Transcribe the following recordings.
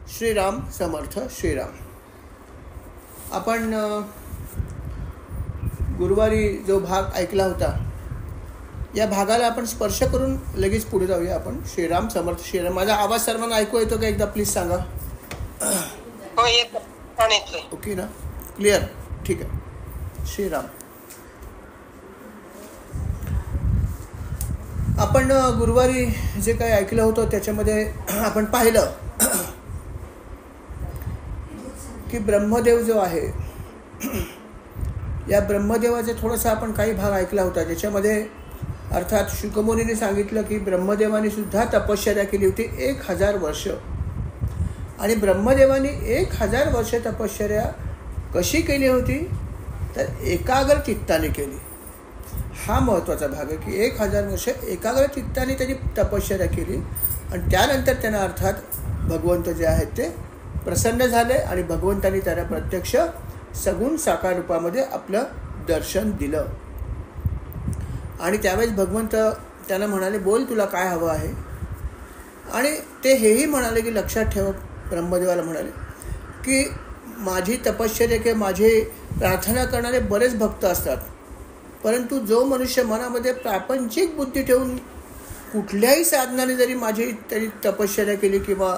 श्रीराम समर्थ श्रीराम. आपण गुरुवारी जो भाग ऐकला होता, या भागाला आपण स्पर्श करून लगेच पुढे जाऊया. आपण श्रीराम समर्थ श्रीराम. माझा आवाज सर्वांना ऐकू येतो का? एकदा प्लीज सांगा. हो, येतो. ओके ना? क्लिअर? ठीक आहे. श्रीराम. आपण गुरुवारी जे काही ऐकलं होतं त्याच्यामध्ये आपण पाहिलं की ब्रह्मदेव जो आहे, या ब्रह्मदेवाचे थोडंसं आपण काही भाग ऐकला होता. ज्याच्यामध्ये अर्थात शुकमुनीने सांगितलं की ब्रह्मदेवाने सुद्धा तपश्चर्या केली होती 1000 वर्ष. आणि ब्रह्मदेवाने 1000 वर्ष तपश्चर्या कशी केली होती? तर एकाग्र चित्ताने केली. हा महत्त्वाचा भाग आहे की 1000 वर्ष एकाग्र चित्ताने त्यांनी तपश्चर्या केली. आणि त्यानंतर त्यांना अर्थात भगवंत जे आहेत ते प्रसन्न झाले आणि भगवंतांनी त्यांना प्रत्यक्ष सगुण साकार रूपामध्ये आपलं दर्शन दिलं. आणि त्यावेळेस भगवंत त्यांना म्हणाले, बोल तुला काय हवं आहे. आणि ते हेही म्हणाले की लक्षात ठेव, ब्रह्मदेवाला म्हणाले की माझी तपश्चर्या किंवा माझे प्रार्थना करणारे बरेच भक्त असतात, परंतु जो मनुष्य मनामध्ये प्रापंचिक बुद्धी ठेवून कुठल्याही साधनाने जरी माझी तरी तपश्चर्या केली किंवा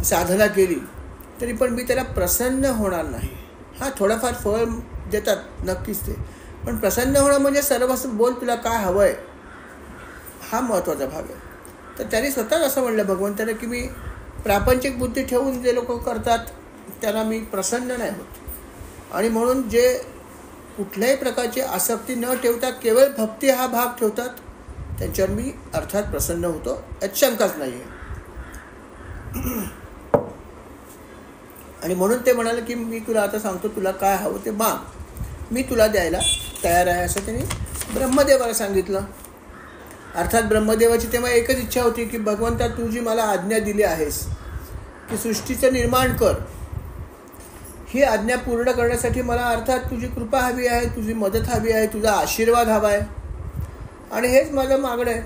साधना केली तरी पण मी त्याला प्रसन्न होणार नाही. हां, थोडंफार फळ देतात नक्कीच ते, पण प्रसन्न होणं म्हणजे सर्व बोल तुला काय हवं आहे, हा महत्त्वाचा भाग आहे. तर त्यांनी स्वतःच असं म्हणलं भगवंताने की मी प्रापंचिक बुद्धी ठेवून जे लोक करतात त्यांना मी प्रसन्न नाही होत. आणि म्हणून जे कुठल्याही प्रकारची आसक्ती न ठेवता केवळ भक्ती हा भाग ठेवतात त्यांच्यावर मी अर्थात प्रसन्न होतो, यात शंकाच नाही आहे. आणि म्हणून ते म्हणाले की मी तुला आता सांगतो, तुला काय हवं ते माग, मी तुला द्यायला तयार आहे, असं त्यांनी ब्रह्मदेवाला सांगितलं. अर्थात ब्रह्मदेवाची तेव्हा एकच इच्छा होती की भगवंता तू जी मला आज्ञा दिली आहेस की सृष्टीचं निर्माण कर, ही आज्ञा पूर्ण करण्यासाठी मला अर्थात तुझी कृपा हवी आहे, तुझी मदत हवी आहे, तुझा आशीर्वाद हवा आहे. आणि हेच माझं मागणं आहे.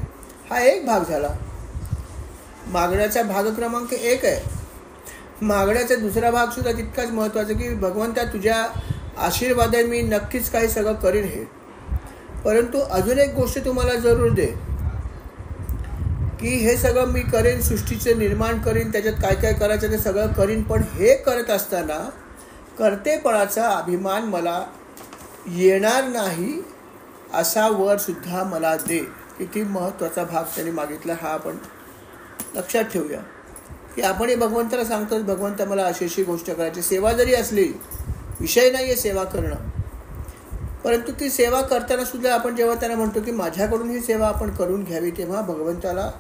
हा एक भाग झाला. मागण्याचा भाग क्रमांक 1 आहे. मागण्याचा दुसरा भाग सुद्धा तितकाच महत्त्वाचा की भगवंता तुझ्या आशीर्वादाने मी नक्कीच काही सगळं करीन हे, परंतु अजून एक गोष्ट तुम्हाला जरूर दे की हे सगळं मी करेन, सृष्टीचं निर्माण करीन, त्याच्यात काय काय करायचं ते सगळं करीन, पण हे करत असताना कर्तेपणाचा अभिमान मला येणार नाही असा वर सुद्धा मला दे. किती महत्त्वाचा भाग त्यांनी मागितला, हा आपण लक्षात ठेवूया की आपणही भगवंताला सांगतो, भगवंता मला अशी अशी गोष्ट करायची. सेवा जरी असली, विषय नाही आहे सेवा करणं, परंतु ती सेवा करताना सुद्धा आपण जेव्हा त्यांना म्हणतो की माझ्याकडून ही सेवा आपण करून घ्यावी, तेव्हा भगवंताला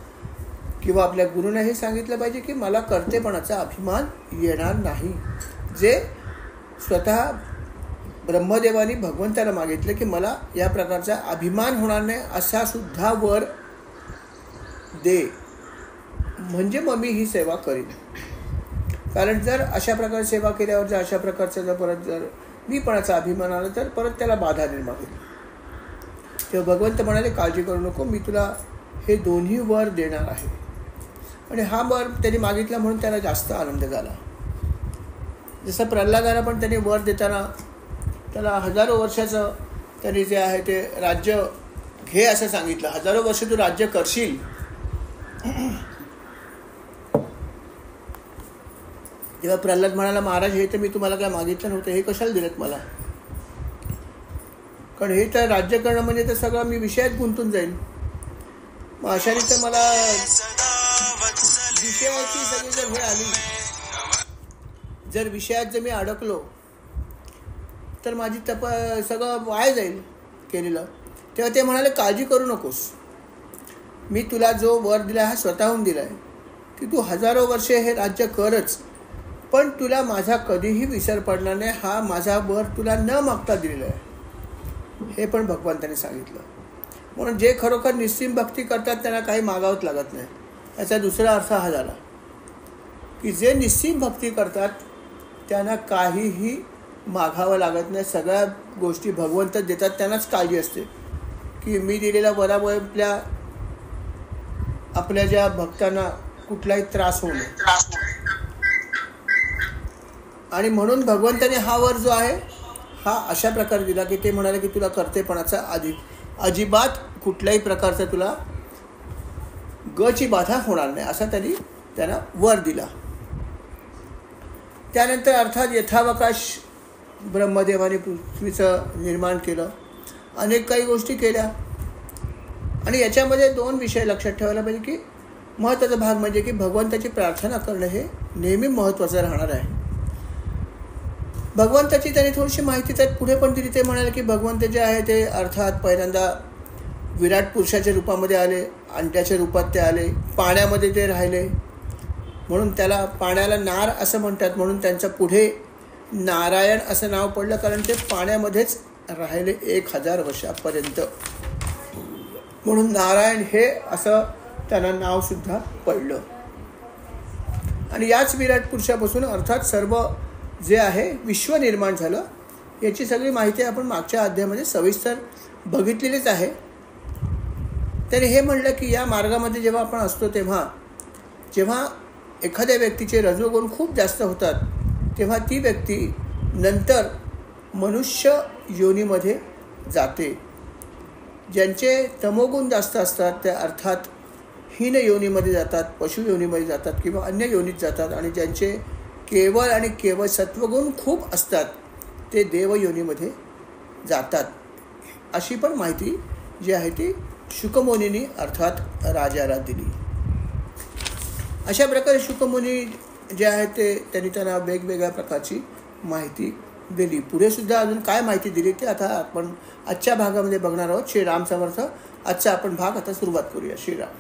किंवा आपल्या गुरुने सांगितलं पाहिजे की मला कर्तेपणाचा अभिमान येणार नाही. जे स्वतः ब्रह्मदेवानी भगवंताला मागितलं की मला या प्रकारचा अभिमान होणार नाही असा सुद्धा वर दे, म्हणजे मग मी ही सेवा करीन. कारण जर अशा प्रकारे सेवा केल्यावर जर अशा प्रकारचा जर परत जर मीपणाचा अभिमान आला तर परत त्याला बाधा निर्माण होईल. तेव्हा भगवंत म्हणाले काळजी करू नको, मी तुला हे दोन्ही वर देणार आहे. आणि हा वर त्यांनी मागितला म्हणून त्याला जास्त आनंद झाला. जसं प्रल्हादाला पण त्यांनी वर देताना त्याला 1000 वर्षाचं त्यांनी जे आहे ते राज्य घे असं सांगितलं. 1000 वर्ष तू राज्य करशील. जेव्हा प्रल्हाद म्हणाला महाराज हे तर मी तुम्हाला काय मागितलं नव्हतं, हे कशाला दिलं मला, कारण हे तर राज्य करणं म्हणजे तर सगळं मी विषयात गुंतून जाईन. मग अशा रीत मला विषयाची सगळी जर हे आली, जर विषयात जर मी अडकलो तर माझी सगळं वाया जाईल केलेलं. तेव्हा ते म्हणाले काळजी करू नकोस, मी तुला जो वर दिला हा स्वतःहून दिला आहे की तू 1000 वर्षे हे राज्य करच, पण तुला माझा कधीही विसर पडणार नाही, हा माझा वर तुला न मागता दिलेला आहे. हे पण भगवंतांनी सांगितलं. म्हणून जे खरोखर निस्सीम भक्ती करतात त्यांना काही मागावंच लागत नाही. याचा दुसरा अर्थ हा झाला की जे निस्सीम भक्ती करतात त्यांना काहीही मागावं लागत नाही, सगळ्या गोष्टी भगवंत देतात. त्यांनाच काळजी असते की मी दिलेल्या वरामुळे आपल्या ज्या भक्तांना कुठलाही त्रास होऊ नये. आणि म्हणून भगवंताने हा वर जो आहे हा अशा प्रकारे दिला की ते म्हणाले की तुला कर्तेपणाचा अजिबात कुठल्याही प्रकारचा तुला गची बाधा होणार नाही, असा त्यांना वर दिला. त्यानंतर अर्थात यथावकाश ब्रह्मदेवाने पृथ्वीचं निर्माण केलं, अनेक काही गोष्टी केल्या. आणि याच्यामध्ये 2 विषय लक्षात ठेवायला पाहिजे की महत्त्वाचा भाग म्हणजे की भगवंताची प्रार्थना करणं हे नेहमी महत्त्वाचं राहणार आहे. भगवंताची त्यांनी थोडीशी माहिती त्यात पुढे पण दिली. ते म्हणाले की भगवंत जे आहे ते अर्थात पहिल्यांदा विराट पुरुषाच्या रूपामध्ये आले, अंड्याच्या रूपात ते आले, पाण्यामध्ये ते राहिले, म्हणून त्याला पाण्याला नार असं म्हणतात, म्हणून त्यांचं पुढे नारायण असं नाव पडलं, कारण ते पाण्यामध्येच राहिले 1000 वर्षापर्यंत, म्हणून नारायण हे असं त्यांना नावसुद्धा पडलं. आणि याच विराट पुरुषापासून अर्थात सर्व जे आहे विश्व निर्माण झालं. याची सगळी माहिती आपण मागच्या अध्यायामध्ये सविस्तर बघितलेलीच आहे. त्याने हे म्हणलं की या मार्गामध्ये जेव्हा आपण असतो जेव्हा एखाद्या व्यक्तीचे रजोगुण खूप जास्त होतात तेव्हा ती व्यक्ती नंतर मनुष्य योनीमध्ये जाते. ज्यांचे तमोगुण जास्त असतात ते अर्थात हीन योनीमध्ये जातात, पशु योनीमध्ये जातात किंवा अन्य योनीत जातात. आणि ज्यांचे केवळ आणि केवळ सत्वगुण खूप असतात ते देव योनीमध्ये जातात. अशी पण माहिती जी आहे ती शुकमुनींनी अर्थात राजाला दिली. अशा प्रकारे शुकमुनी जे आहे ते त्यांना वेगवेगळ्या प्रकारची माहिती दिली. पुढे सुद्धा अजून काय माहिती दिली ते आता आपण आजच्या भागामध्ये बघणार आहोत. श्रीराम समर्थ. आजचा आपण भाग आता सुरुवात करूया. श्रीराम.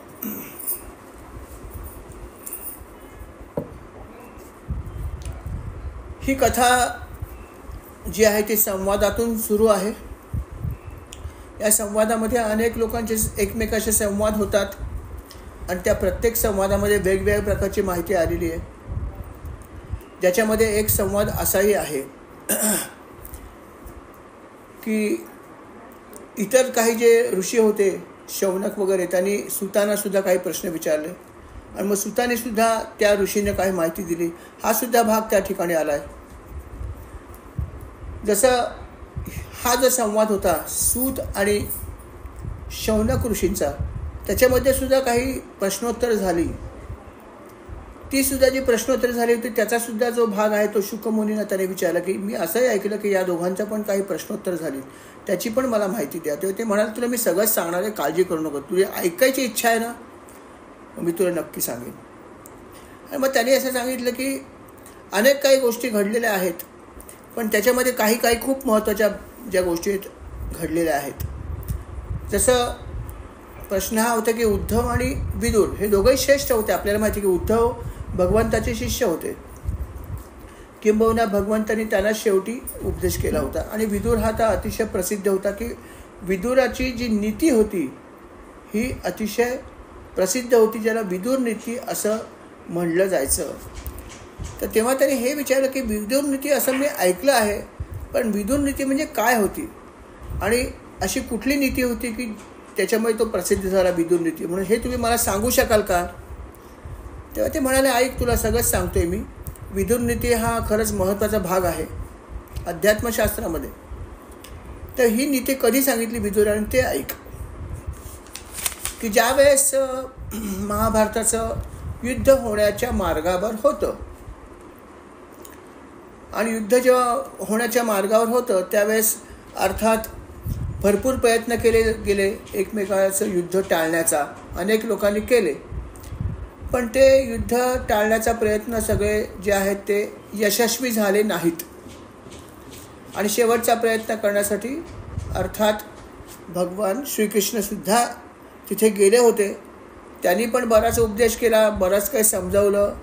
ही कथा जी आहे ती संवादातून सुरू आहे. या संवादामध्ये अनेक लोकांचे एकमेकाशी संवाद होतात आणि त्या प्रत्येक संवादामध्ये वेगवेगळ्या प्रकारची माहिती आलेली आहे. ज्याच्यामध्ये एक संवाद असाही आहे की इतर काही जे ऋषी होते, शौनक वगैरे, त्यांनी सुतांना सुद्धा काही प्रश्न विचारले आणि मग सुताने सुद्धा त्या ऋषीने काही माहिती दिली. हा सुद्धा भाग त्या ठिकाणी आला आहे. जसं हा जो संवाद होता सूत आणि शौनक ऋषींचा, त्याच्यामध्ये सुद्धा काही प्रश्नोत्तर झाली. ती सुद्धा जी प्रश्नोत्तर झाली होती त्याचा सुद्धा जो भाग आहे तो शुकमुनींना त्याने विचारला की मी असंही ऐकलं की या दोघांचा पण काही प्रश्नोत्तर झाली, त्याची पण मला माहिती द्या. तेव्हा ते म्हणाले तुला मी सगळंच सांगणार आहे, काळजी करू नको, तुझी ऐकायची इच्छा आहे ना, मी तुला नक्की सांगेन. आणि मग त्याने असं सांगितलं की अनेक काही गोष्टी घडलेल्या आहेत, पण त्याच्यामध्ये काही खूप महत्त्वाच्या ज्या गोष्टी घडलेल्या आहेत. जसं प्रश्न हा होता की उद्धव आणि विदुर हे दोघंही श्रेष्ठ होते. आपल्याला माहिती की उद्धव भगवंताचे शिष्य होते, किंबहुना भगवंतांनी त्यांना शेवटी उपदेश केला होता. आणि विदुर हा तर अतिशय प्रसिद्ध होता की विदुराची जी नीती होती ही अतिशय प्रसिद्ध होती, ज्याला विदुर नीती असं म्हणलं जायचं. तर तेव्हा त्याने हे विचारलं की विदुर नीती असं मी ऐकलं आहे, पण विदुर नीती म्हणजे काय होती आणि अशी कुठली नीती होती की त्याच्यामुळे तो प्रसिद्ध झाला विदुर नीती, म्हणून हे तुम्ही मला सांगू शकाल का? तेव्हा ते म्हणाले ऐक, तुला सगळंच सांगतोय मी. विदुर नीती हा खरंच महत्त्वाचा भाग आहे अध्यात्मशास्त्रामध्ये. तर ही नीती कधी सांगितली विदुराने ते ऐक. की ज्या वेळेस महाभारताचं युद्ध होण्याच्या मार्गावर होतं आणि युद्ध जेव्हा होण्याच्या मार्गावर होतं त्यावेळेस अर्थात भरपूर प्रयत्न केले गेले एकमेकाचं युद्ध टाळण्याचा, अनेक लोकांनी केले, पण ते युद्ध टाळण्याचा प्रयत्न सगळे जे आहेत ते यशस्वी झाले नाहीत. आणि शेवटचा प्रयत्न करण्यासाठी अर्थात भगवान श्रीकृष्णसुद्धा तिथे गेले होते. त्यांनी पण बराच उपदेश केला, बराच काही समजावलं,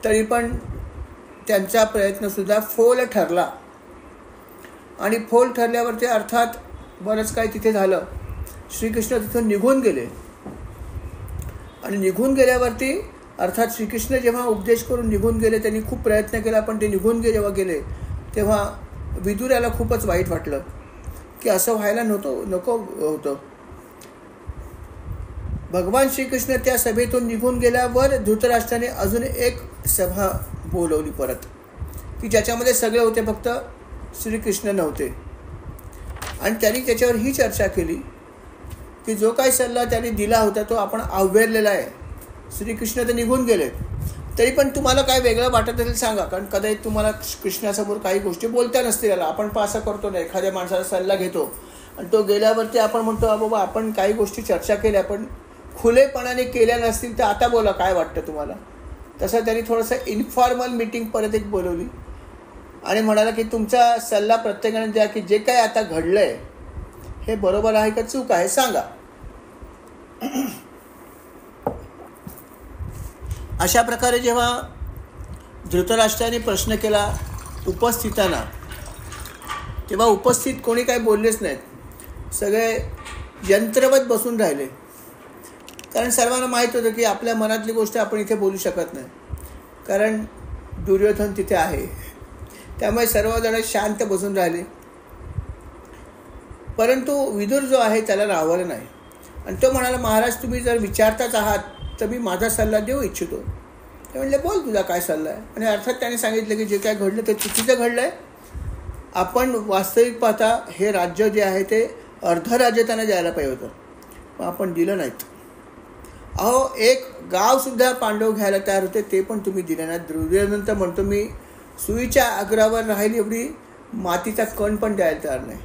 तरी पण त्यांचा प्रयत्नसुद्धा फोल ठरला. आणि फोल ठरल्यावरती अर्थात बरंच काही तिथे झालं. श्रीकृष्ण तिथून निघून गेले आणि निघून गेल्यावरती अर्थात श्रीकृष्ण जेव्हा उपदेश करून निघून गेले, त्यांनी खूप प्रयत्न केला, पण ते निघून जेव्हा गेले तेव्हा विदुराला खूपच वाईट वाटलं की असं व्हायला नको होतं. भगवान श्रीकृष्ण त्या सभेतून निघून गेल्यावर धृतराष्ट्राने अजून एक सभा बोलवली परत. की ज्याच्यामध्ये सगळे होते, फक्त श्रीकृष्ण नव्हते. आणि त्यांनी त्याच्यावर ही चर्चा केली की जो काही सल्ला त्यांनी दिला होता तो आपण अवहेरलेला आहे. श्रीकृष्ण तर निघून गेले, तरी पण तुम्हाला काय वेगळं वाटत असेल सांगा, कारण कदाचित तुम्हाला कृष्णासमोर काही गोष्टी बोलत्या नसतील. याला आपण पण असं करतो ना, एखाद्या माणसाचा सल्ला घेतो आणि तो गेल्यावरती आपण म्हणतो बाबा आपण काही गोष्टी चर्चा केल्या पण खुलेपणाने केल्या नसतील तर आता बोला काय वाटतं तुम्हाला. तसं त्यांनी थोडंसं इन्फॉर्मल मीटिंग परत एक बोलवली आणि म्हणाला की तुमचा सल्ला प्रत्येकाने द्या की जे काही आता घडलं आहे हे बरोबर आहे का चूक आहे सांगा. अशा प्रकारे जेव्हा धृतराष्ट्राने प्रश्न केला उपस्थितांना, तेव्हा उपस्थित कोणी काही बोललेच नाहीत. सगळे यंत्रवत बसून राहिले, कारण सर्वांना माहीत होतं की आपल्या मनातली गोष्ट आपण इथे बोलू शकत नाही, कारण दुर्योधन तिथे आहे. त्यामुळे सर्वजण शांत बसून राहिले. परंतु विदुर जो आहे त्याला राहवलं नाही आणि तो म्हणाला, महाराज तुम्ही जर विचारताच आहात तर मी माझा सल्ला देऊ इच्छितो. ते म्हणले बोल तुझा काय सल्ला आहे. आणि अर्थात त्याने सांगितलं की जे काय घडलं ते चुकीचं घडलं आहे. आपण वास्तविक पाहता हे राज्य जे आहे ते अर्ध राज्य त्यांना द्यायला पाहिजे होतं, पण आपण दिलं नाहीत. अहो एक गावसुद्धा पांडव घ्यायला तयार होते, ते पण तुम्ही दिलं नाही. दुर्योधन तर म्हणतो मी सुईच्या अग्रावर राहिली एवढी मातीचा कण पण द्यायला तयार नाही.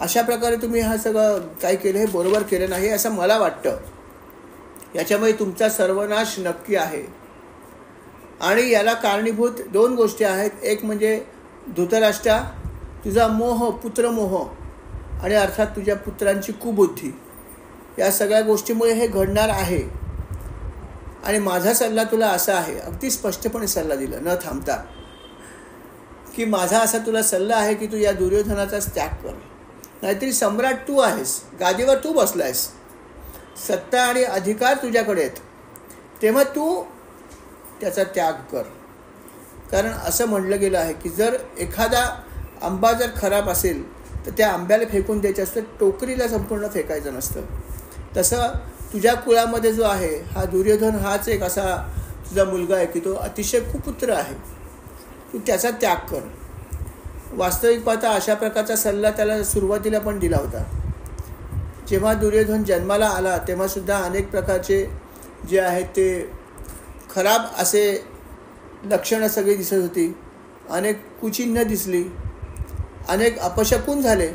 अशा प्रकारे तुम्ही हा सगळं काय केलं हे बरोबर केलं नाही असं मला वाटतं. याच्यामुळे तुमचा सर्वनाश नक्की आहे. आणि याला कारणीभूत दोन गोष्टी आहेत. एक म्हणजे धृतराष्ट्रा तुझा मोह, पुत्रमोह, आणि अर्थात तुझ्या पुत्रांची कुबुद्धी, या सगळ्या गोष्टीमुळे हे घडणार आहे. आणि माझा सल्ला तुला असा आहे, अगदी स्पष्टपणे सल्ला दिला न थांबता, की माझा असा तुला सल्ला आहे की तू या दुर्योधनाचाच त्याग कर. नाहीतरी सम्राट तू आहेस, गादीवर तू बसला आहेस, सत्ता आणि अधिकार तुझ्याकडे आहेत, तेव्हा तू त्याचा त्याग कर. कारण असं म्हटलं गेलं आहे की जर एखादा आंबा जर खराब असेल तर त्या आंब्याला फेकून द्यायचं असतं, टोकरीला संपूर्ण फेकायचं नसतं. तसं तुझ्या कुळामध्ये जो आहे हा दुर्योधन हाच एक असा तुझा मुलगा आहे की तो अतिशय कुपुत्र आहे, तू त्याचा त्याग कर. वास्तविक पाहता अशा प्रकारचा सल्ला त्याला सुरुवातीला पण दिला होता. जेव्हा दुर्योधन जन्माला आला तेव्हासुद्धा अनेक प्रकारचे जे आहेत ते खराब असे लक्षणं सगळी दिसत होती, अनेक कुचिन्ह दिसली, अनेक अपशकुन झाले.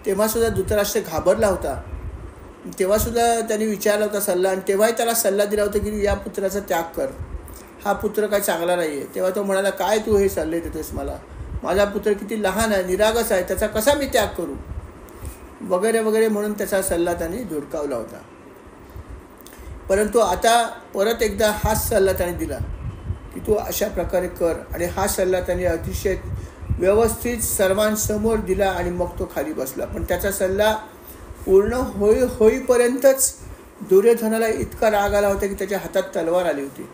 तेव्हासुद्धा धृतराष्ट्र घाबरला होता. तेव्हासुद्धा त्यांनी विचारला होता सल्ला, आणि तेव्हाही त्याला सल्ला दिला होता की या पुत्राचा त्याग कर, हा पुत्र काय चांगला नाही आहे. तेव्हा तो म्हणाला काय तू हे सल्ले देतोस मला, माझा पुत्र किती लहान आहे, निरागस आहे, त्याचा कसा मी त्याग करू वगैरे वगैरे म्हणून त्याचा सल्ला त्यांनी धुडकावला होता. परंतु आता परत एकदा हाच सल्ला त्याने दिला की तू अशा प्रकारे कर. आणि हा सल्ला त्याने अतिशय व्यवस्थित सर्वांसमोर दिला आणि मग तो खाली बसला. पण त्याचा सल्ला पूर्ण होईपर्यंतच दुर्योधनाला इतका राग आला होता की त्याच्या हातात तलवार आली होती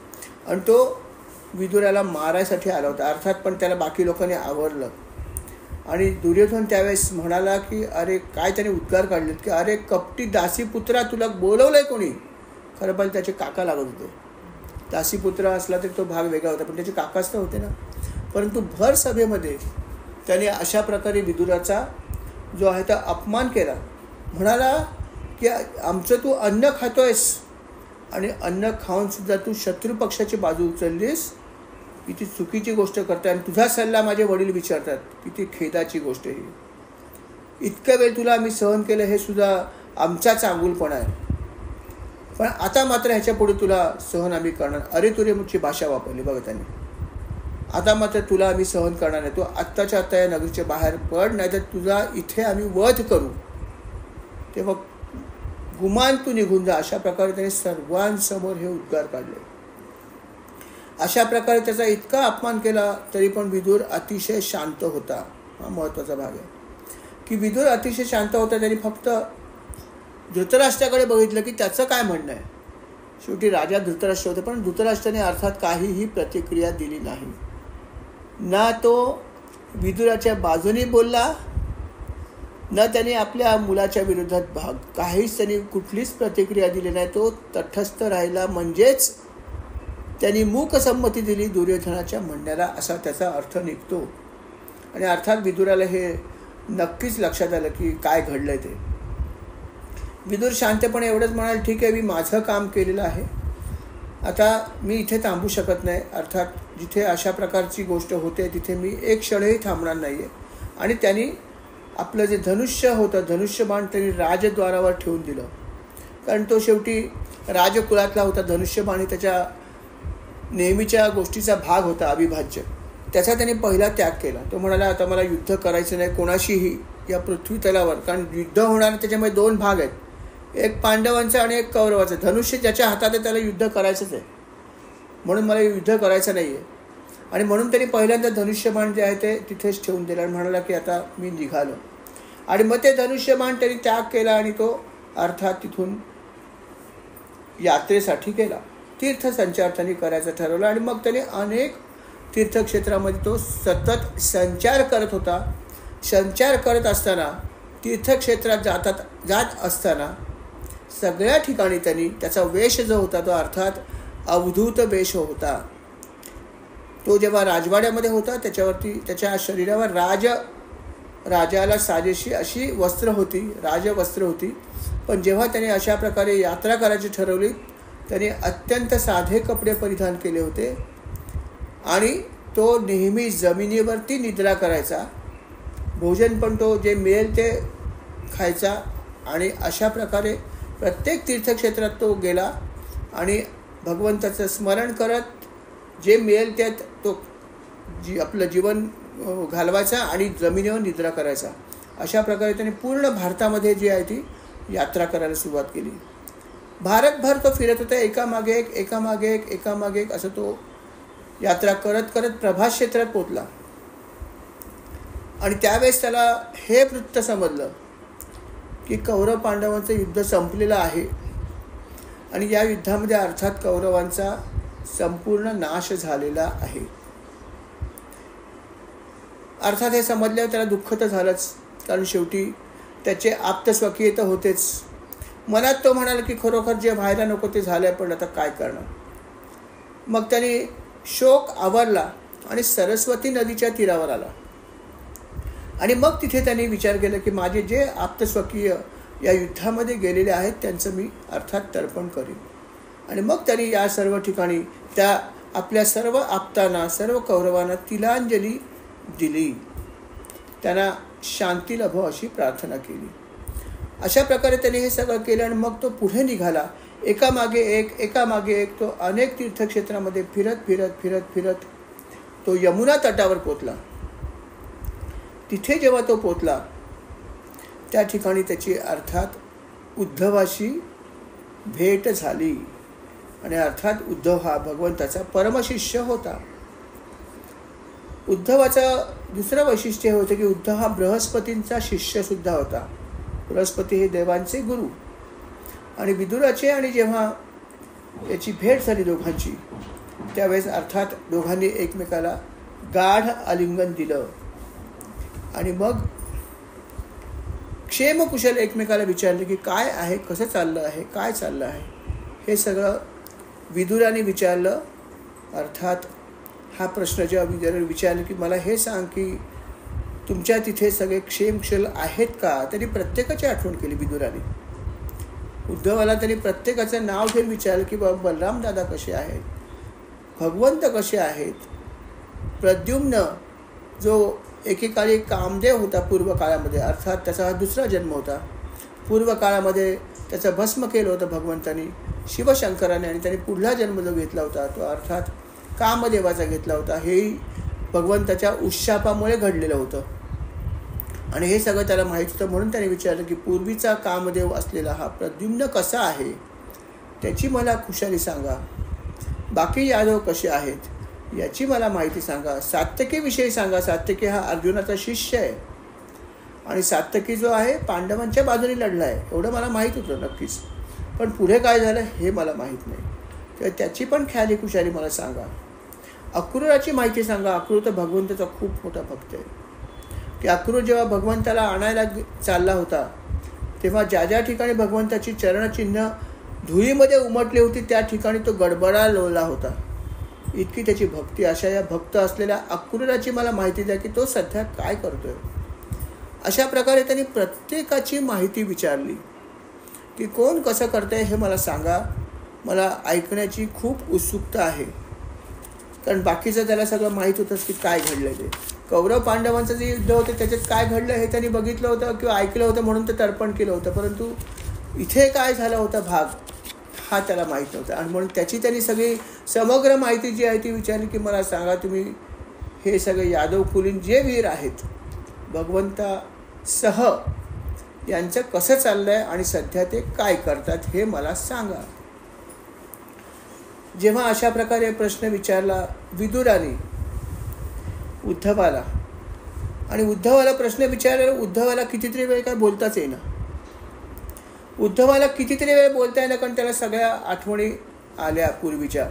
आणि तो विदुराला मारायसाठी आला होता. अर्थात पण त्याला बाकी लोकांनी आवरलं. आणि दुर्योधन त्यावेळेस म्हणाला की अरे काय, त्याने उद्गार काढलेत की अरे कपटी दासीपुत्रा, तुला बोलवलंय कोणी. खरं पण त्याचे काका लागत होते. दासीपुत्र असला तरी तो भाग वेगळा होता, पण त्याचे काकाच तर होते ना. परंतु भर सभेमध्ये त्याने अशा प्रकारे विदुराचा जो आहे त्या अपमान केला. म्हणाला की आमचं तू अन्न खातोयस आणि अन्न खाऊनसुद्धा तू शत्रुपक्षाची बाजू उचललीस, किती चुकीची गोष्ट करताय. आणि तुझा सल्ला माझे वडील विचारतात, किती खेदाची गोष्ट ही. इतकं वेळ तुला आम्ही सहन केलं हे सुद्धा आमचा चांगुलपणा आहे, पण आता मात्र ह्याच्या पुढे तुला सहन आम्ही करणार. अरे तुरे मुची भाषा वापरली बघा त्यांनी. आता मात्र तुला आम्ही सहन करणार नाही, तू आत्ताच्या आत्ता या नगरीच्या बाहेर पड, नाहीतर तुझा इथे आम्ही वध करू, तेव्हा गुमान तू निघून जा. अशा प्रकारे त्याने सर्वांसमोर हे उद्गार काढले. अशा प्रकारे त्याचा इतका अपमान केला तरी पण विदुर अतिशय शांत होता. हा महत्त्वाचा भाग आहे की विदुर अतिशय शांत होता. त्यांनी फक्त धृतराष्ट्राकडे बघितलं की त्याचं काय म्हणणं आहे. शेवटी राजा धृतराष्ट्र होते, पण धृतराष्ट्राने अर्थात काहीही प्रतिक्रिया दिली नाही. ना तो विदुराच्या बाजूने बोलला, न त्याने आपल्या मुलाच्या विरोधात काहीच त्यांनी कुठलीच प्रतिक्रिया दिली नाही. तो तटस्थ राहिला. म्हणजेच त्यांनी मूक संमती दिली दुर्योधनाच्या म्हणण्याला, असा त्याचा अर्थ निघतो. आणि अर्थात विदुराला हे नक्कीच लक्षात आलं की काय घडलंय ते. विदुर शांतपणे एवढंच म्हणाल, ठीक आहे, मी माझं काम केलेलं आहे, आता मी इथे थांबू शकत नाही. अर्थात जिथे अशा प्रकारची गोष्ट होते तिथे मी एक क्षणही थांबणार नाही आहे. आणि त्यांनी आपलं जे धनुष्य होतं, धनुष्यबाण त्यांनी राजद्वारावर ठेवून दिलं, कारण तो शेवटी राजकुलातला होता. धनुष्यबाण ही त्याच्या नेहमीच्या गोष्टीचा भाग होता, अविभाज्य. त्याचा त्याने पहिला त्याग केला. तो म्हणाला, आता मला युद्ध करायचं नाही कोणाशीही या पृथ्वी तलावर, कारण युद्ध होणार त्याच्यामध्ये दोन भाग आहेत, एक पांडवांचा आणि एक कौरवाचा. धनुष्य ज्याच्या हातात आहे त्याला युद्ध करायचंच आहे, म्हणून मला युद्ध करायचं नाही आहे. आणि म्हणून त्यांनी पहिल्यांदा धनुष्यबाण जे आहे ते तिथेच ठेवून दिलं आणि म्हणाला की आता मी निघालो. आणि मग ते धनुष्यबाण त्यांनी त्याग केला आणि तो अर्थात तिथून यात्रेसाठी गेला. तीर्थसंचार त्यांनी करायचं ठरवलं आणि मग त्यांनी अनेक तीर्थक्षेत्रामध्ये तो सतत संचार करत होता. संचार करत असताना, तीर्थक्षेत्रात जात असताना सगळ्या ठिकाणी त्यांनी त्याचा वेश जो होता तो अर्थात अवधूत वेश होता. तो जेव्हा राजवाड्यामध्ये होता त्याच्यावरती त्याच्या शरीरावर राजाला साजेशी अशी वस्त्र होती, राजवस्त्र होती. पण जेव्हा त्याने अशा प्रकारे यात्रा करायची ठरवली, त्याने अत्यंत साधे कपडे परिधान केले होते आणि तो नेहमी जमिनीवरती निद्रा करायचा. भोजन पण तो जे मिळेल ते खायचा. आणि अशा प्रकारे प्रत्येक तीर्थक्षेत्रात तो गेला आणि भगवंताचं स्मरण करत जे मिळेल त्यात तो आपलं जीवन घालवायचा आणि जमिनीवर निद्रा करायचा. अशा प्रकारे त्याने पूर्ण भारतामध्ये जी आहे ती यात्रा करायला सुरुवात केली. भारतभर तो फिरत होता, एकामागे एक असं तो यात्रा करत करत प्रभास क्षेत्रात पोचला. आणि त्यावेळेस त्याला हे वृत्त समजलं की कौरव पांडवांचं युद्ध संपलेलं आहे आणि या युद्धामध्ये अर्थात कौरवांचा संपूर्ण नाश झालेला आहे. अर्थात हे समजल्यावर त्याला दुःख तर झालंच, कारण शेवटी त्याचे आप्तस्वकीय तर होतेच. मनात तो म्हणाला की खरोखर जे व्हायला नको ते झालं, पण आता काय करणार. मग त्याने शोक आवरला आणि सरस्वती नदीच्या तीरावर आला. आणि मग तिथे त्यांनी विचार केला की माझे जे आप्तस्वकीय या युद्धामध्ये गेलेले आहेत त्यांचं मी अर्थात तर्पण करीन. आणि मग त्यांनी या सर्व ठिकाणी त्या आपल्या सर्व आप्तांना, सर्व कौरवांना तिलांजली दिली, त्यांना शांती लाभो अशी प्रार्थना केली. अशा प्रकारे त्यांनी हे सगळं केलं आणि मग तो पुढे निघाला. एकामागे एक तो अनेक तीर्थक्षेत्रामध्ये फिरत तो यमुना तटावर पोचला. तिथे जेव्हा तो पोचला त्या ठिकाणी त्याची अर्थात उद्धवाशी भेट झाली. आणि अर्थात उद्धव हा भगवंताचा परमशिष्य होता. उद्धवाचं दुसरं वैशिष्ट्य हे होतं की उद्धव हा बृहस्पतींचा शिष्यसुद्धा होता. बृहस्पती हे देवांचे गुरु. आणि विदुराचे आणि जेव्हा याची भेट झाली दोघांची, त्यावेळेस अर्थात दोघांनी एकमेकाला गाढ आलिंगन दिलं आणि मग क्षेमकुशल एकमेकाला विचारले की काय आहे, कसं चाललं आहे, काय चाललं आहे. हे सगळं विदुराने विचारलं. अर्थात हा प्रश्न जेव्हा विचारलं की मला हे सांग की तुमच्या तिथे सगळे क्षेमकुशल आहेत का, त्यांनी प्रत्येकाची आठवण केली विदुराने. उद्धवाला त्यांनी प्रत्येकाचं नाव घेऊन विचारलं की बाबा बलराम दादा कसे आहेत, भगवंत कसे आहेत. प्रद्युम्न जो एकेकाळी कामदेव होता पूर्व काळामध्ये, अर्थात त्याचा हा दुसरा जन्म होता. पूर्व काळामध्ये त्याचं भस्म केलं होतं भगवंतानी, शिवशंकराने, आणि त्यांनी पुढला जन्म जो घेतला होता तो अर्थात कामदेवाचा घेतला होता. हेही भगवंताच्या उशापामुळे घडलेलं होतं आणि हे सगळं त्याला माहीत होतं. म्हणून त्याने विचारलं की पूर्वीचा कामदेव असलेला हा प्रद्युम्न कसा आहे त्याची मला खुशाली सांगा. बाकी यादव कसे आहेत याची मला माहिती सांगा. सात्यकीविषयी सांगा. सात्यकी हा अर्जुनाचा शिष्य आहे आणि सात्यकी जो आहे पांडवांच्या बाजूने लढला आहे एवढं मला माहीत होतं नक्कीच, पण पुढे काय झालं हे मला माहीत नाही. तर त्याची पण ख्याली खुशाली मला सांगा. अक्रूराची माहिती सांगा. अक्रूर तर भगवंताचा खूप मोठा भक्त आहे की अक्रूर जेव्हा भगवंताला आणायला चालला होता तेव्हा ज्या ज्या ठिकाणी भगवंताची चरणचिन्ह धुळीमध्ये उमटली होती त्या ठिकाणी तो गडबडा लोळला होता. इतकी त्याची भक्ती. अशा या भक्त असलेल्या अक्रूराची मला माहिती द्या की तो सध्या काय करतोय. अशा प्रकारे त्यांनी प्रत्येकाची माहिती विचारली की कोण कसं करतंय हे मला सांगा, मला ऐकण्याची खूप उत्सुकता आहे. कारण बाकीचं त्याला सगळं माहीत होतंच की काय घडलं ते. कौरव पांडवांचं जे युद्ध होतं त्याच्यात काय घडलं हे त्यांनी बघितलं होतं किंवा ऐकलं होतं म्हणून ते तर्पण केलं होतं, परंतु इथे काय झाला होता भाग हा त्याला माहीत नव्हता. आणि म्हणून त्यांनी सगळी समग्र माहिती जी आहे ती विचारली की मला सांगा तुम्ही हे सगळे यादव कुलीन जे वीर आहेत भगवंतासह यांचं कसं चाललं आहे आणि सध्या ते काय करतात हे मला सांगा. जेव्हा अशा प्रकारे प्रश्न विचारला विदुराने उद्धवाला, आणि उद्धवाला प्रश्न विचारल्यावर उद्धवाला कितीतरी वेळ काय बोलताच येईना. उद्धवाला कितीतरी वेळ बोलता येईना कारण त्याला सगळ्या आठवणी आल्या पूर्वीच्या.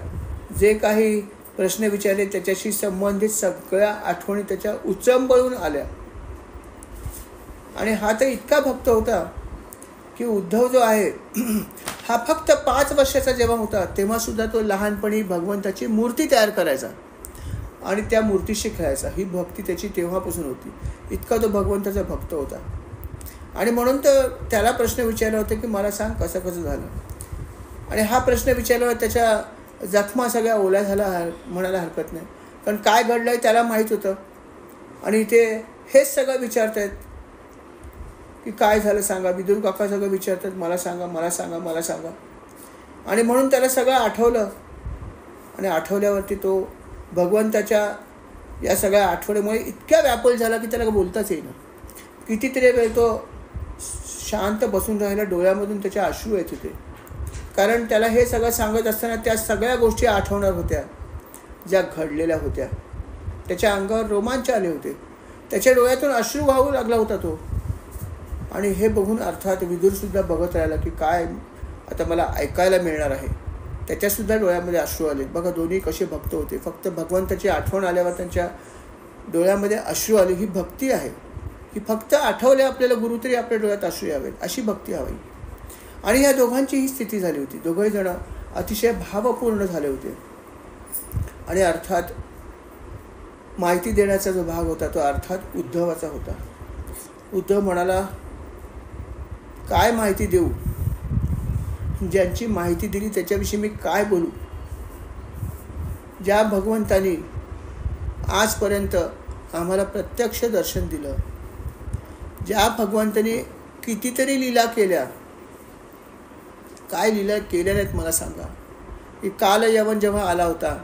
जे काही प्रश्न विचारले त्याच्याशी संबंधित सगळ्या आठवणी त्याच्या उचंबळून आल्या. आणि हा तर इतका भक्त होता की उद्धव जो आहे हा फक्त 5 वर्षाचा जेव्हा होता तेव्हा सुद्धा तो लहानपणी भगवंताची मूर्ती तयार करायचा आणि त्या मूर्तीशी खेळायचा. ही भक्ती त्याची तेव्हापासून होती. इतका तो भगवंताचा भक्त होता. आणि म्हणून तर त्याला प्रश्न विचारला होता की मला सांग कसं कसं झालं. आणि हा प्रश्न विचारल्यावर त्याच्या जखमा सगळ्या ओल्या झाल्या म्हणायला हरकत नाही, कारण काय घडलं आहे त्याला माहीत होतं. आणि इथे हेच सगळं विचारत आहेत की काय झालं सांगा. विदुर काका सगळं विचारतात मला सांगा मला सांगा मला सांगा. आणि म्हणून त्याला सगळं आठवलं. आणि आठवल्यावरती तो भगवंताच्या या सगळ्या आठवणीमुळे इतक्या व्याकुळ झाला की त्याला बोलताच येईना. कितीतरी वेळ तो शांत बसून राहिला, डोळ्यामधून त्याचे अश्रू येत होते. कारण त्याला हे सगळं सांगत असताना त्या सगळ्या गोष्टी आठवणार होत्या ज्या घडलेल्या होत्या. त्याच्या अंगावर रोमांच आले होते, त्याच्या डोळ्यातून अश्रू वाहू लागला होता तो. आणि हे बघून अर्थात विदुरसुद्धा बघत राहिला की काय आता मला ऐकायला मिळणार आहे. त्याच्यासुद्धा डोळ्यामध्ये अश्रू आले. बघा दोन्ही कसे भक्त होते. फक्त भगवंताची आठवण आल्यावर त्यांच्या डोळ्यामध्ये अश्रू आले. ही भक्ती आहे की फक्त आठवले आपल्याला गुरु तरी आपल्या डोळ्यात अश्रू यावेत, अशी भक्ती हवी. आणि या दोघांची ही स्थिती झाली होती. दोघंही जण अतिशय भावपूर्ण झाले होते. आणि अर्थात माहिती देण्याचा जो भाग होता तो अर्थात उद्धवाचा होता. उद्धव म्हणाला काय माहिती देऊ, ज्यांची माहिती दिली त्याच्याविषयी मी काय बोलू. ज्या भगवंतानी आजपर्यंत आम्हाला प्रत्यक्ष दर्शन दिलं, ज्या भगवंतानी कितीतरी लीला केल्या, काय लीला केल्या नाहीत मला सांगा. की काल यवन जेव्हा आला होता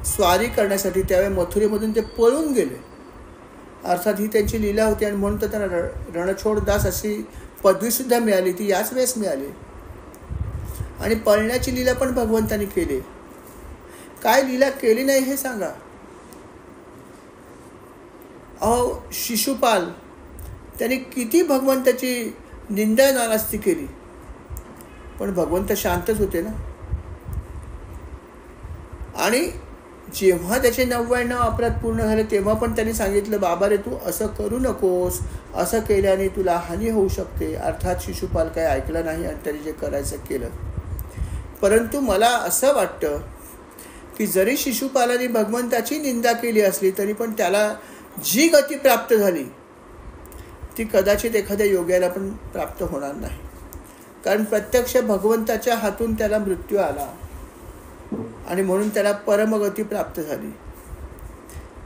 स्वारी करण्यासाठी त्यावेळी मथुरेमधून ते पळून गेले. अर्थात ही त्यांची लीला होती. आणि म्हणून तर त्यांना रणछोडदास अशी पदवीसुद्धा मिळाली, ती याच वेळेस मिळाली. आणि पळण्याची लीला पण भगवंतानी केली. काय लीला केली नाही हे सांगा. अहो शिशुपाल त्याने किती भगवंताची निंदा नारास्ती केली, पण भगवंत शांतच होते ना. आणि जेव्हा त्याचे 99 अपराध पूर्ण झाले तेव्हा पण त्यांनी सांगितलं बाबा रे तू असं करू नकोस, असं केल्याने तुला हानी होऊ शकते. अर्थात शिशुपाल काही ऐकलं नाही आणि त्यांनी जे करायचं केलं. परंतु मला असं वाटतं की जरी शिशुपालाने भगवंताची निंदा केली असली तरी पण त्याला जी गती प्राप्त झाली ती कदाचित एखाद्या योग्याला पण प्राप्त होणार नाही. कारण प्रत्यक्ष भगवंताच्या हातून त्याला मृत्यू आला आणि म्हणून त्याला परमगती प्राप्त झाली.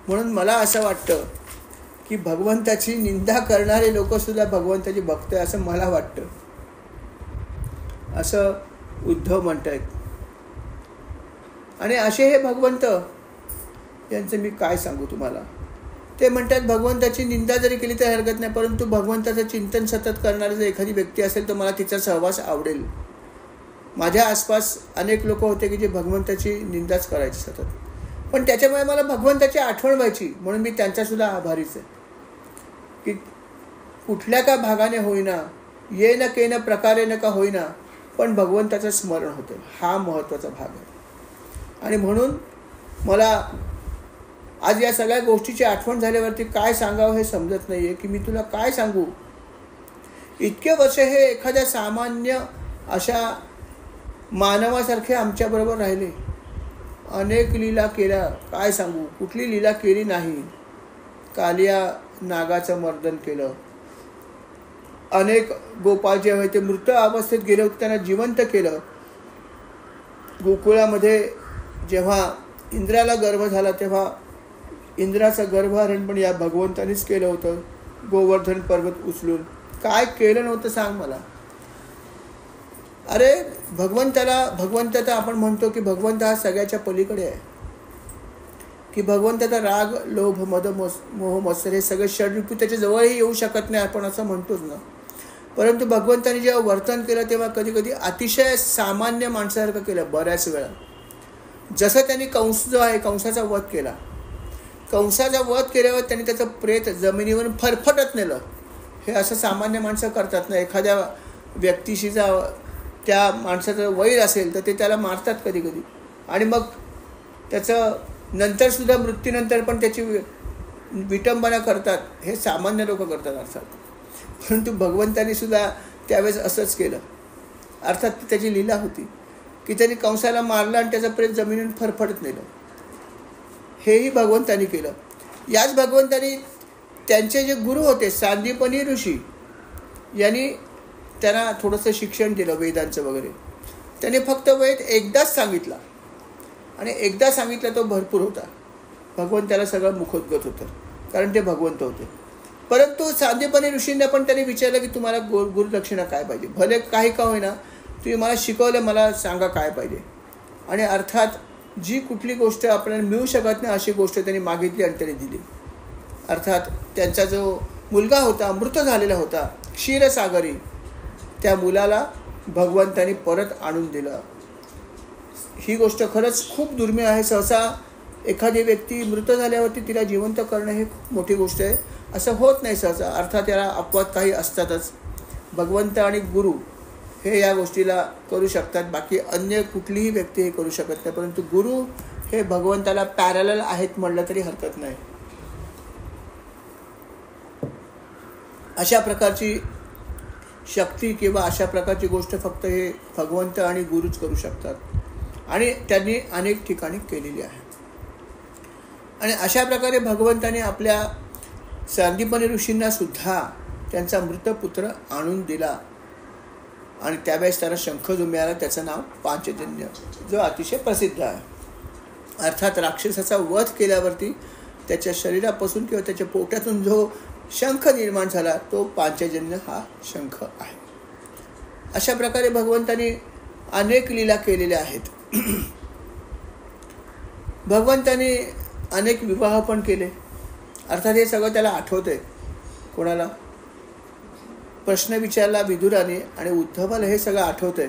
म्हणून मला असं वाटतं की भगवंताची निंदा करणारे लोकसुद्धा भगवंताची भक्त आहे असं मला वाटतं. असं उद्धव म्हणत आहेत. आणि असे हे भगवंत यांचं मी काय सांगू तुम्हाला. ते म्हणतात भगवंताची निंदा जरी केली तर हरकत नाही, परंतु भगवंताचं चिंतन सतत करणारी जर एखादी व्यक्ती असेल तर मला तिचा सहवास आवडेल. माझ्या आसपास अनेक लोक होते की जे भगवंताची निंदाच करायची सतत, पण त्याच्यामुळे मला भगवंताची आठवण व्हायची. म्हणून मी त्यांचासुद्धा आभारीच आहे की कुठल्या का भागाने होईना, ये न के न प्रकारे न का होईना, पण भगवंताचं स्मरण होतं. हा महत्त्वाचा भाग आहे. आणि म्हणून मला आज या सगळ्या गोष्टीची आठवण झाल्यावरती काय सांगावं हे समजत नाही आहे की मी तुला काय सांगू. इतके वर्ष हे एखाद्या सामान्य अशा मानवासारखे आमच्याबरोबर राहिले अनेक लीला केल्या, काय सांगू, कुठली लीला केली नाही. कालिया नागाचं मर्दन केलं. अनेक गोपाळ जे होते ते मृत अवस्थेत गेले होते त्यांना जिवंत केलं. गोकुळामध्ये जेव्हा इंद्राला गर्भ झाला तेव्हा इंद्राचं गर्भहरण पण या भगवंतानीच केलं होतं. गोवर्धन पर्वत उचलून काय केलं नव्हतं सांग मला. अरे भगवंत तर आपण म्हणतो की भगवंत हा सगळ्याच्या पलीकडे आहे, की भगवंताचा राग लोभ मद मोह मत्सर हे सगळे षड्रिपू त्याच्या जवळही येऊ शकत नाही आपण असं म्हणतोच ना. परंतु भगवंताने जेव्हा वर्तन केलं तेव्हा कधी कधी अतिशय सामान्य माणसासारखं केलं. बऱ्याच वेळा जसं त्यांनी कंस जो आहे कंसाचा वध केला. कंसाचा वध केल्यावर त्यांनी त्याचं प्रेत जमिनीवर फरफटत नेलं. हे असं सामान्य माणसं करतात ना. एखाद्या व्यक्तीशी त्या माणसाचं वैर असेल तर ते त्याला मारतात कधी कधी, आणि मग त्याचं नंतरसुद्धा मृत्यूनंतर पण त्याची विटंबना करतात. हे सामान्य लोक करतात अर्थात. परंतु भगवंतानी सुद्धा त्यावेळेस असंच केलं. अर्थात त्याची लीला होती की त्यांनी कंसाला मारलं आणि त्याचं प्रेत जमिनीवर फरफटत नेलं. हेही भगवंतानी केलं. याच भगवंतानी त्यांचे जे गुरु होते सांदीपनी ऋषी यांनी त्यांना थोडंसं शिक्षण दिलं वेदांचं वगैरे. त्याने फक्त वेद एकदाच सांगितला आणि एकदा सांगितला तो भरपूर होता. भगवंताला सगळं मुखोद्गत होतं कारण ते भगवंत होते. परंतु सांदीपनी ऋषींना पण त्यांनी विचारलं की तुम्हाला गुरुदक्षिणा काय पाहिजे, भले काही का होईना तुम्ही मला शिकवलं, मला सांगा काय पाहिजे. आणि अर्थात जी कुठली गोष्ट आपल्याला मिळू शकत नाही अशी गोष्ट त्यांनी मागितली आणि त्यांनी दिली. अर्थात त्यांचा जो मुलगा होता मृत झालेला होता क्षीरसागरी, त्या मुलाला भगवंतानी परत आणून दिलं. ही गोष्ट खरंच खूप दुर्मिळ आहे. सहसा एखादी व्यक्ती मृत झाल्यावरती तिला जिवंत करणं हे खूप मोठी गोष्ट आहे, असं होत नाही सहसा. अर्थात याला अपवाद काही असतातच. भगवंत आणि गुरु हे या गोष्टीला करू शकतात, बाकी अन्य कुठलीही व्यक्ती हे करू शकत नाही. परंतु गुरु हे भगवंताला पॅरलल आहेत म्हणलं तरी हरकत नाही. अशा प्रकारची शक्ती किंवा अशा प्रकारची गोष्ट फक्त हे भगवंत आणि गुरुच करू शकतात आणि त्यांनी अनेक ठिकाणी केलेली आहे. आणि अशा प्रकारे भगवंताने आपल्या सांदीपनी ऋषींना सुद्धा त्यांचा मृत पुत्र आणून दिला आणि त्यावेळेस त्याला शंख जो मिळाला त्याचं नाव पांचजन्य, जो अतिशय प्रसिद्ध आहे. अर्थात राक्षसाचा वध केल्यावरती त्याच्या शरीरापासून किंवा त्याच्या पोटातून जो शंख निर्माण झाला तो पांचजन्य हा शंख आहे. अशा प्रकारे भगवंताने अनेक लीला केलेल्या आहेत. भगवंताने अनेक विवाह पण केले. अर्थात हे सगळं त्याला आठवतंय. कोणाला प्रश्न विचारला विदुराने आणि उद्धवाला हे सगळं आठवतंय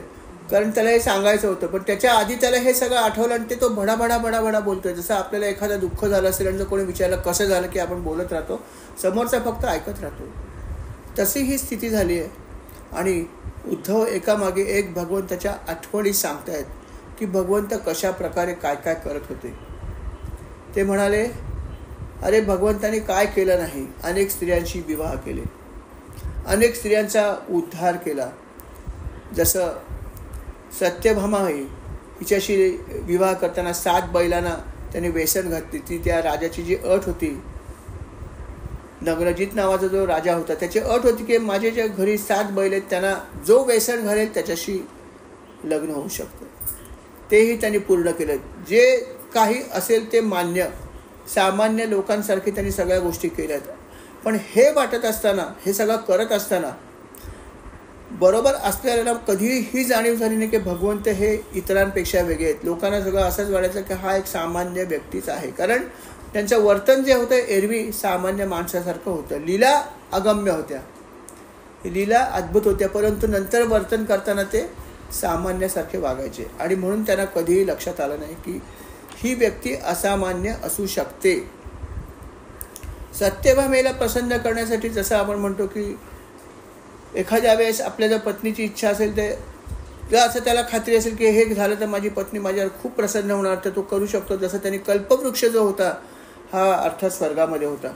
कारण त्याला हे सांगायचं होतं. पण त्याच्या आधी त्याला हे सगळं आठवलं आणि तो भडा बोलतोय. जसं आपल्याला एखादं दुःख झालं असेल आणि जर कोणी विचारलं कसं झालं की आपण बोलत राहतो, समोरचा फक्त ऐकत राहतो. तशी ही स्थिती झाली आहे. आणि उद्धव एकामागे एक भगवंताच्या आठवणी सांगतायत की भगवंत कशा प्रकारे काय काय करत होते. ते म्हणाले, अरे भगवंताने काय केलं नाही, अनेक स्त्रियांशी विवाह केले, अनेक स्त्रियांचा उद्धार केला. जसं सत्यभामा आहे, हिच्याशी विवाह करताना 7 बैलांना त्याने वेसन घातली. ती त्या राजाची जी अट होती, नग्नजित नावाचा जो राजा होता त्याची अट होती की माझे जे घरी 7 बैल आहेत त्यांना जो वेसन घालेल त्याच्याशी लग्न होऊ शकतं. तेही त्यांनी पूर्ण केलं. जे काही असेल ते मान्य सामान्य लोकांसारखे त्यांनी सगळ्या गोष्टी केल्यात. पण हे वाटत असताना, हे सगळं करत असताना बरोबर असलेल्याला कधीही ही जाणीव झाली नाही की भगवंत हे इतरांपेक्षा वेगळे आहेत. लोकांना सगळं असंच वाटायचं की हा एक सामान्य व्यक्तीच आहे, कारण त्यांचं वर्तन जे होतं एरवी सामान्य माणसासारखं होतं. लीला अगम्य होत्या, लीला अद्भुत होत्या, परंतु नंतर वर्तन करताना ते सामान्यासारखे वागायचे. आणि म्हणून त्यांना कधीही लक्षात आलं नाही की ही व्यक्ती असामान्य असू शकते. सत्यभामेला प्रसन्न करण्यासाठी जसं आपण म्हणतो की एखाद्या वेळेस आपल्या जर पत्नीची इच्छा असेल ते किंवा असं त्याला खात्री असेल की हे झालं तर माझी पत्नी माझ्यावर खूप प्रसन्न होणार, तर तो करू शकतो. जसं त्यांनी कल्पवृक्ष जो होता हा अर्थात स्वर्गामध्ये होता.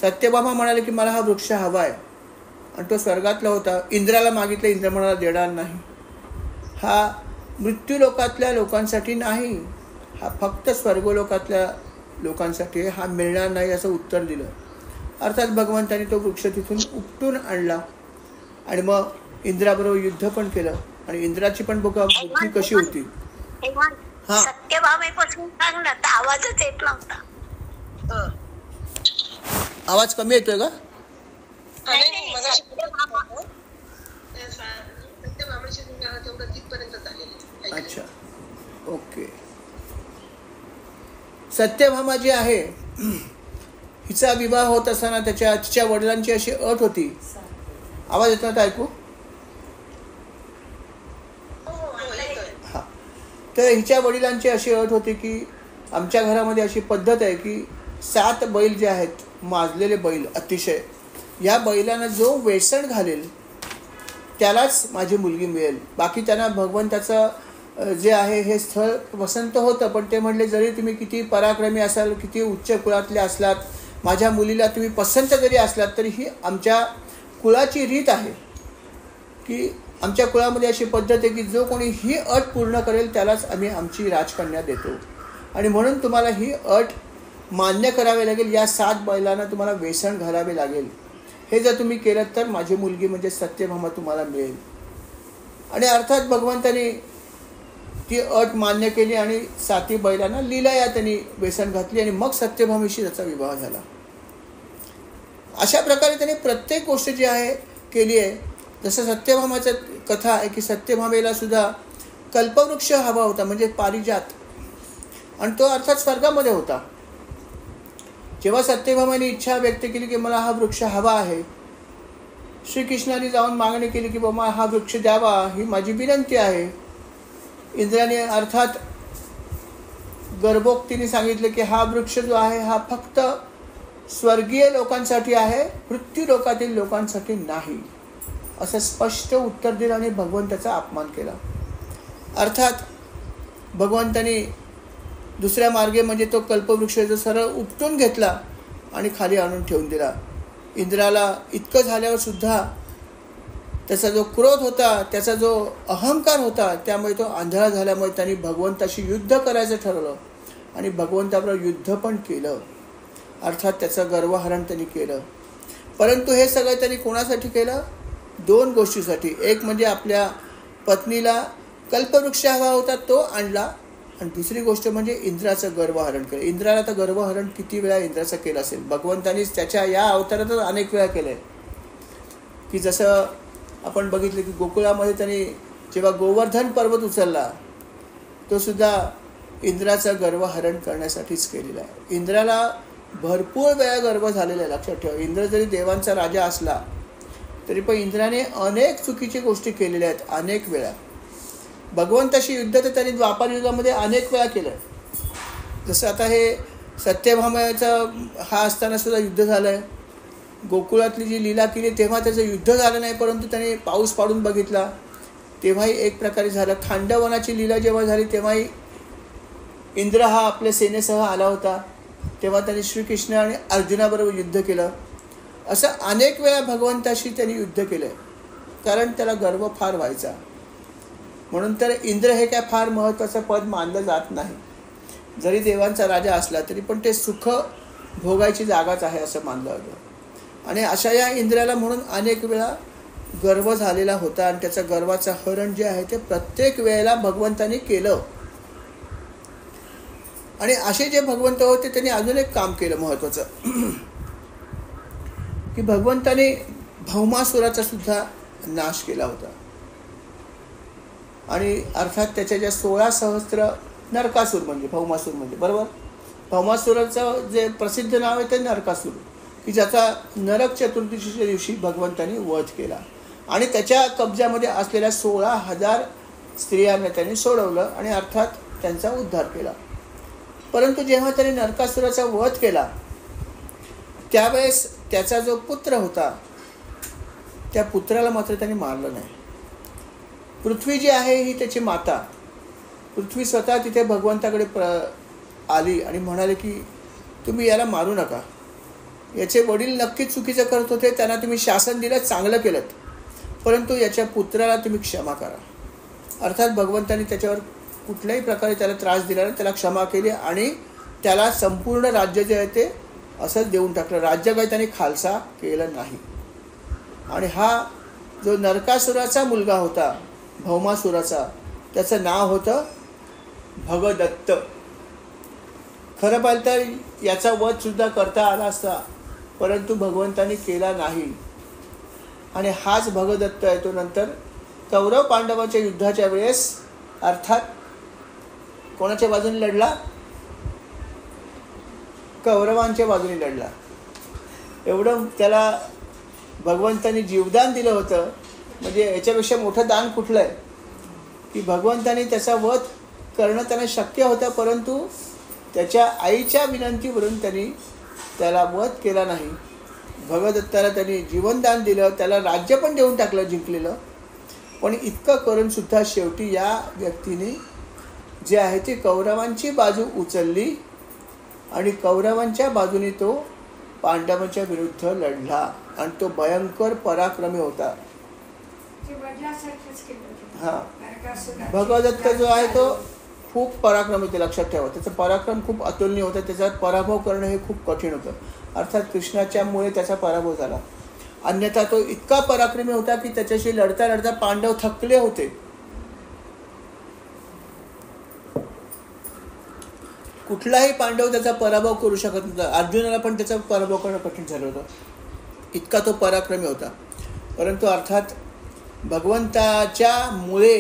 सत्यभामा म्हणाले की मला हा वृक्ष हवा आहे आणि तो स्वर्गातला होता. इंद्राला मागितलं, इंद्र म्हणाला देणार नाही. हा मृत्यू लोकातल्या लोकांसाठी नाही, हा फक्त स्वर्गलोकातल्या लोकांसाठी आहे, हा मिळणार नाही असं उत्तर दिलं. अर्थात भगवंताने तो वृक्ष तिथून उपटून आणला आणि मग इंद्राबरोबर युद्ध पण केलं. आणि इंद्राची पण बघा बुद्धी कशी होती. हा, सत्यभामेपासून सांग ना, तर आवाजच येत नव्हता. आवाज कमी येतोय का? अच्छा, ओके. सत्यभामा जी आहे, हिचा विवाह होत असताना तिच्या वडिलांची अशी अट होती. आवाज येत नव्हता ऐकू? हा, तर हिच्या वडिलांची अशी अट होती की आमच्या घरामध्ये अशी पद्धत आहे की 7 बैल जे आहेत, माजलेले बैल अतिशय, या बैलांना जो वेसण घालेल त्यालाच माझी मुलगी मिळेल. बाकी त्यांना भगवंताचं जे आहे हे स्थळ पसंत होतं, पण ते म्हणले जरी तुम्ही किती पराक्रमी असाल, किती उच्च कुळातले असलात, माझ्या मुलीला तुम्ही पसंत जरी असलात, तरी ही आमच्या कुळाची रीत आहे की आमच्या कुळामध्ये अशी पद्धत आहे की जो कोणी ही अट पूर्ण करेल त्यालाच आम्ही आमची राजकन्या देतो. आणि म्हणून तुम्हाला ही अट मान्य करावी लागेल. या 7 बैलांना तुम्हाला वेसण घालावे लागेल. हे जर तुम्ही केलं तर माझी मुलगी म्हणजे सत्यभामा तुम्हाला मिळेल. आणि अर्थात भगवंताने ती अट मान्य केली आणि 7 बैलांना लीलाया त्यांनी वेसण घातली आणि मग सत्यभामेशी त्याचा विवाह झाला. अशा प्रकारे त्यांनी प्रत्येक गोष्ट जी आहे केली आहे. जसं सत्यभामाचं कथा आहे की सत्यभामेला सुद्धा कल्पवृक्ष हवा होता, म्हणजे पारिजात, आणि तो अर्थात स्वर्गामध्ये होता. जेव्हा सत्यभामाने इच्छा व्यक्त केली की मला हा वृक्ष हवा आहे, श्रीकृष्णाने जाऊन मागणी केली की बाबा हा वृक्ष द्यावा, ही माझी विनंती आहे. इंद्राने अर्थात गर्भोक्तीने सांगितलं की हा वृक्ष जो आहे हा फक्त स्वर्गीय लोकांसाठी आहे, पृथ्वी लोकातील लोकांसाठी नाही, असं स्पष्ट उत्तर दिलं आणि भगवंताचा अपमान केला. अर्थात भगवंताने दुसऱ्या मार्गे म्हणजे तो कल्पवृक्ष जो सरळ उपटून घेतला आणि खाली आणून ठेवून दिला. इंद्राला इतकं झाल्यावर सुद्धा त्याचा जो क्रोध होता, त्याचा जो अहंकार होता, त्यामुळे तो आंधळा झाल्यामुळे त्यांनी भगवंताशी युद्ध करायचं ठरवलं आणि भगवंताबरोबर युद्ध पण केलं. अर्थात त्याचं गर्वहरण त्यांनी केलं. परंतु हे सगळं त्यांनी कोणासाठी केलं? 2 गोष्टीसाठी. एक म्हणजे आपल्या पत्नीला कल्पवृक्ष हवा होता तो आणला, आणि दुसरी गोष्ट म्हणजे इंद्राचं गर्वहरण केलं. इंद्राला तर गर्वहरण किती वेळा इंद्राचं केलं असेल. भगवंतानीच त्याच्या या अवतारातच अनेक वेळा केलं आहे. की जसं आपण बघितलं की गोकुळामध्ये त्यांनी जेव्हा गोवर्धन पर्वत उचलला, तो सुद्धा इंद्राचं गर्वहरण करण्यासाठीच केलेला आहे. इंद्राला भरपूर वेळा गर्व झालेला आहे, लक्षात ठेवा. इंद्र जरी देवांचा राजा असला तरी पण इंद्राने अनेक चुकीच्या गोष्टी केलेल्या आहेत, अनेक वेळा. भगवंताशी युद्ध तर त्यांनी द्वापार युगामध्ये अनेक वेळा केलं. जसं आता हे सत्यभामेचं हा असताना सुद्धा युद्ध झालं आहे. गोकुळातली जी लीला केली तेव्हा त्याचं युद्ध झालं नाही, परंतु त्याने पाऊस पाडून बघितला तेव्हाही एक प्रकारे झालं. खांडवनाची लीला जेव्हा झाली तेव्हाही इंद्र हा आपल्या सेनेसह आला होता, तेव्हा त्यांनी श्रीकृष्ण आणि अर्जुनाबरोबर युद्ध केलं. असं अनेक वेळा भगवंताशी त्यांनी युद्ध केलं, कारण त्याला गर्व फार व्हायचा. म्हणून तर इंद्र हे काय फार महत्त्वाचं पद मानलं जात नाही. जरी देवांचा राजा असला तरी पण ते सुख भोगायची जागाच आहे असं मानलं होतं. आणि अशा या इंद्राला म्हणून अनेक वेळा गर्व झालेला होता आणि त्याचं गर्वाचं हरण जे आहे ते प्रत्येक वेळेला भगवंताने केलं. आणि असे जे भगवंत होते त्यांनी अजून एक काम केलं महत्त्वाचं, की भगवंताने भौमासुराचा सुद्धा नाश केला होता. आणि अर्थात त्याच्या ज्या 16 सहस्त्र नरकासूर म्हणजे भौमासूर म्हणजे बरोबर, भौमासुराचं जे प्रसिद्ध नाव आहे ते नरकासूर, की ज्याचा नरक चतुर्दशीच्या दिवशी भगवंताने वध केला आणि त्याच्या कब्जामध्ये असलेल्या 16,000 स्त्रियांना त्यांनी सोडवलं आणि अर्थात त्यांचा उद्धार केला. परंतु जेव्हा त्याने नरकासुराचा वध केला त्यावेळेस त्याचा जो पुत्र होता त्या पुत्राला मात्र त्याने मारलं नाही. पृथ्वी जी आहे ही त्याची माता, पृथ्वी स्वतः तिथे भगवंताकडे आली आणि म्हणाले की तुम्ही याला मारू नका, याचे वडील नक्कीच चुकीचं करत होते, त्यांना तुम्ही शासन दिलं, चांगलं केलं, परंतु याच्या पुत्राला तुम्ही क्षमा करा. अर्थात भगवंताने त्याच्यावर कुठल्याही प्रकारे त्याला त्रास दिला नाही, त्याला क्षमा केली आणि त्याला संपूर्ण राज्य जे आहे ते असंच देऊन टाकलं. राज्य काही त्याने खालसा केलं नाही. आणि हा जो नरकासुराचा मुलगा होता, भौमासुराचा, त्याचं नाव होतं भगदत्त. खरं पाहिलं तर याचा वध सुद्धा करता आला असता, परंतु भगवंतांनी केला नाही. आणि हाच भगदत्त आहे तो नंतर कौरव पांडवाच्या युद्धाच्या वेळेस, अर्थात कोणाच्या बाजूने लढला? कौरवांच्या बाजूने लढला. एवढं त्याला भगवंतांनी जीवदान दिलं होतं. म्हणजे याच्यापेक्षा मोठं दान कुठलं आहे की भगवंतांनी त्याचा वध करणं त्यांना शक्य होतं, परंतु त्याच्या आईच्या विनंतीवरून त्यांनी त्याला वध केला नाही. भगदत्ताला त्यांनी जीवनदान दिलं, त्याला राज्य पण देऊन टाकलं जिंकलेलं. पण इतकं करून सुद्धा शेवटी या व्यक्तीने जे आहे ते कौरवांची बाजू उचलली आणि कौरवांच्या बाजूने तो पांडवांच्या विरुद्ध लढला. आणि तो भयंकर पराक्रमी होता. हा, भगदत्त जो आहे तो खूप पराक्रमी, ते लक्षात ठेवा. त्याचं पराक्रम खूप अतुलनीय होतं. त्याचा पराभव करणं हे खूप कठीण होतं. अर्थात कृष्णाच्यामुळे त्याचा पराभव झाला. अन्यथा तो इतका पराक्रमी होता की त्याच्याशी लढता लढता पांडव थकले होते. कुठलाही पांडव त्याचा पराभव करू शकत नव्हता. अर्जुनाला पण त्याचा पराभव करणं कठीण झालं होतं, इतका तो पराक्रमी होता. परंतु अर्थात भगवंताच्या मुळे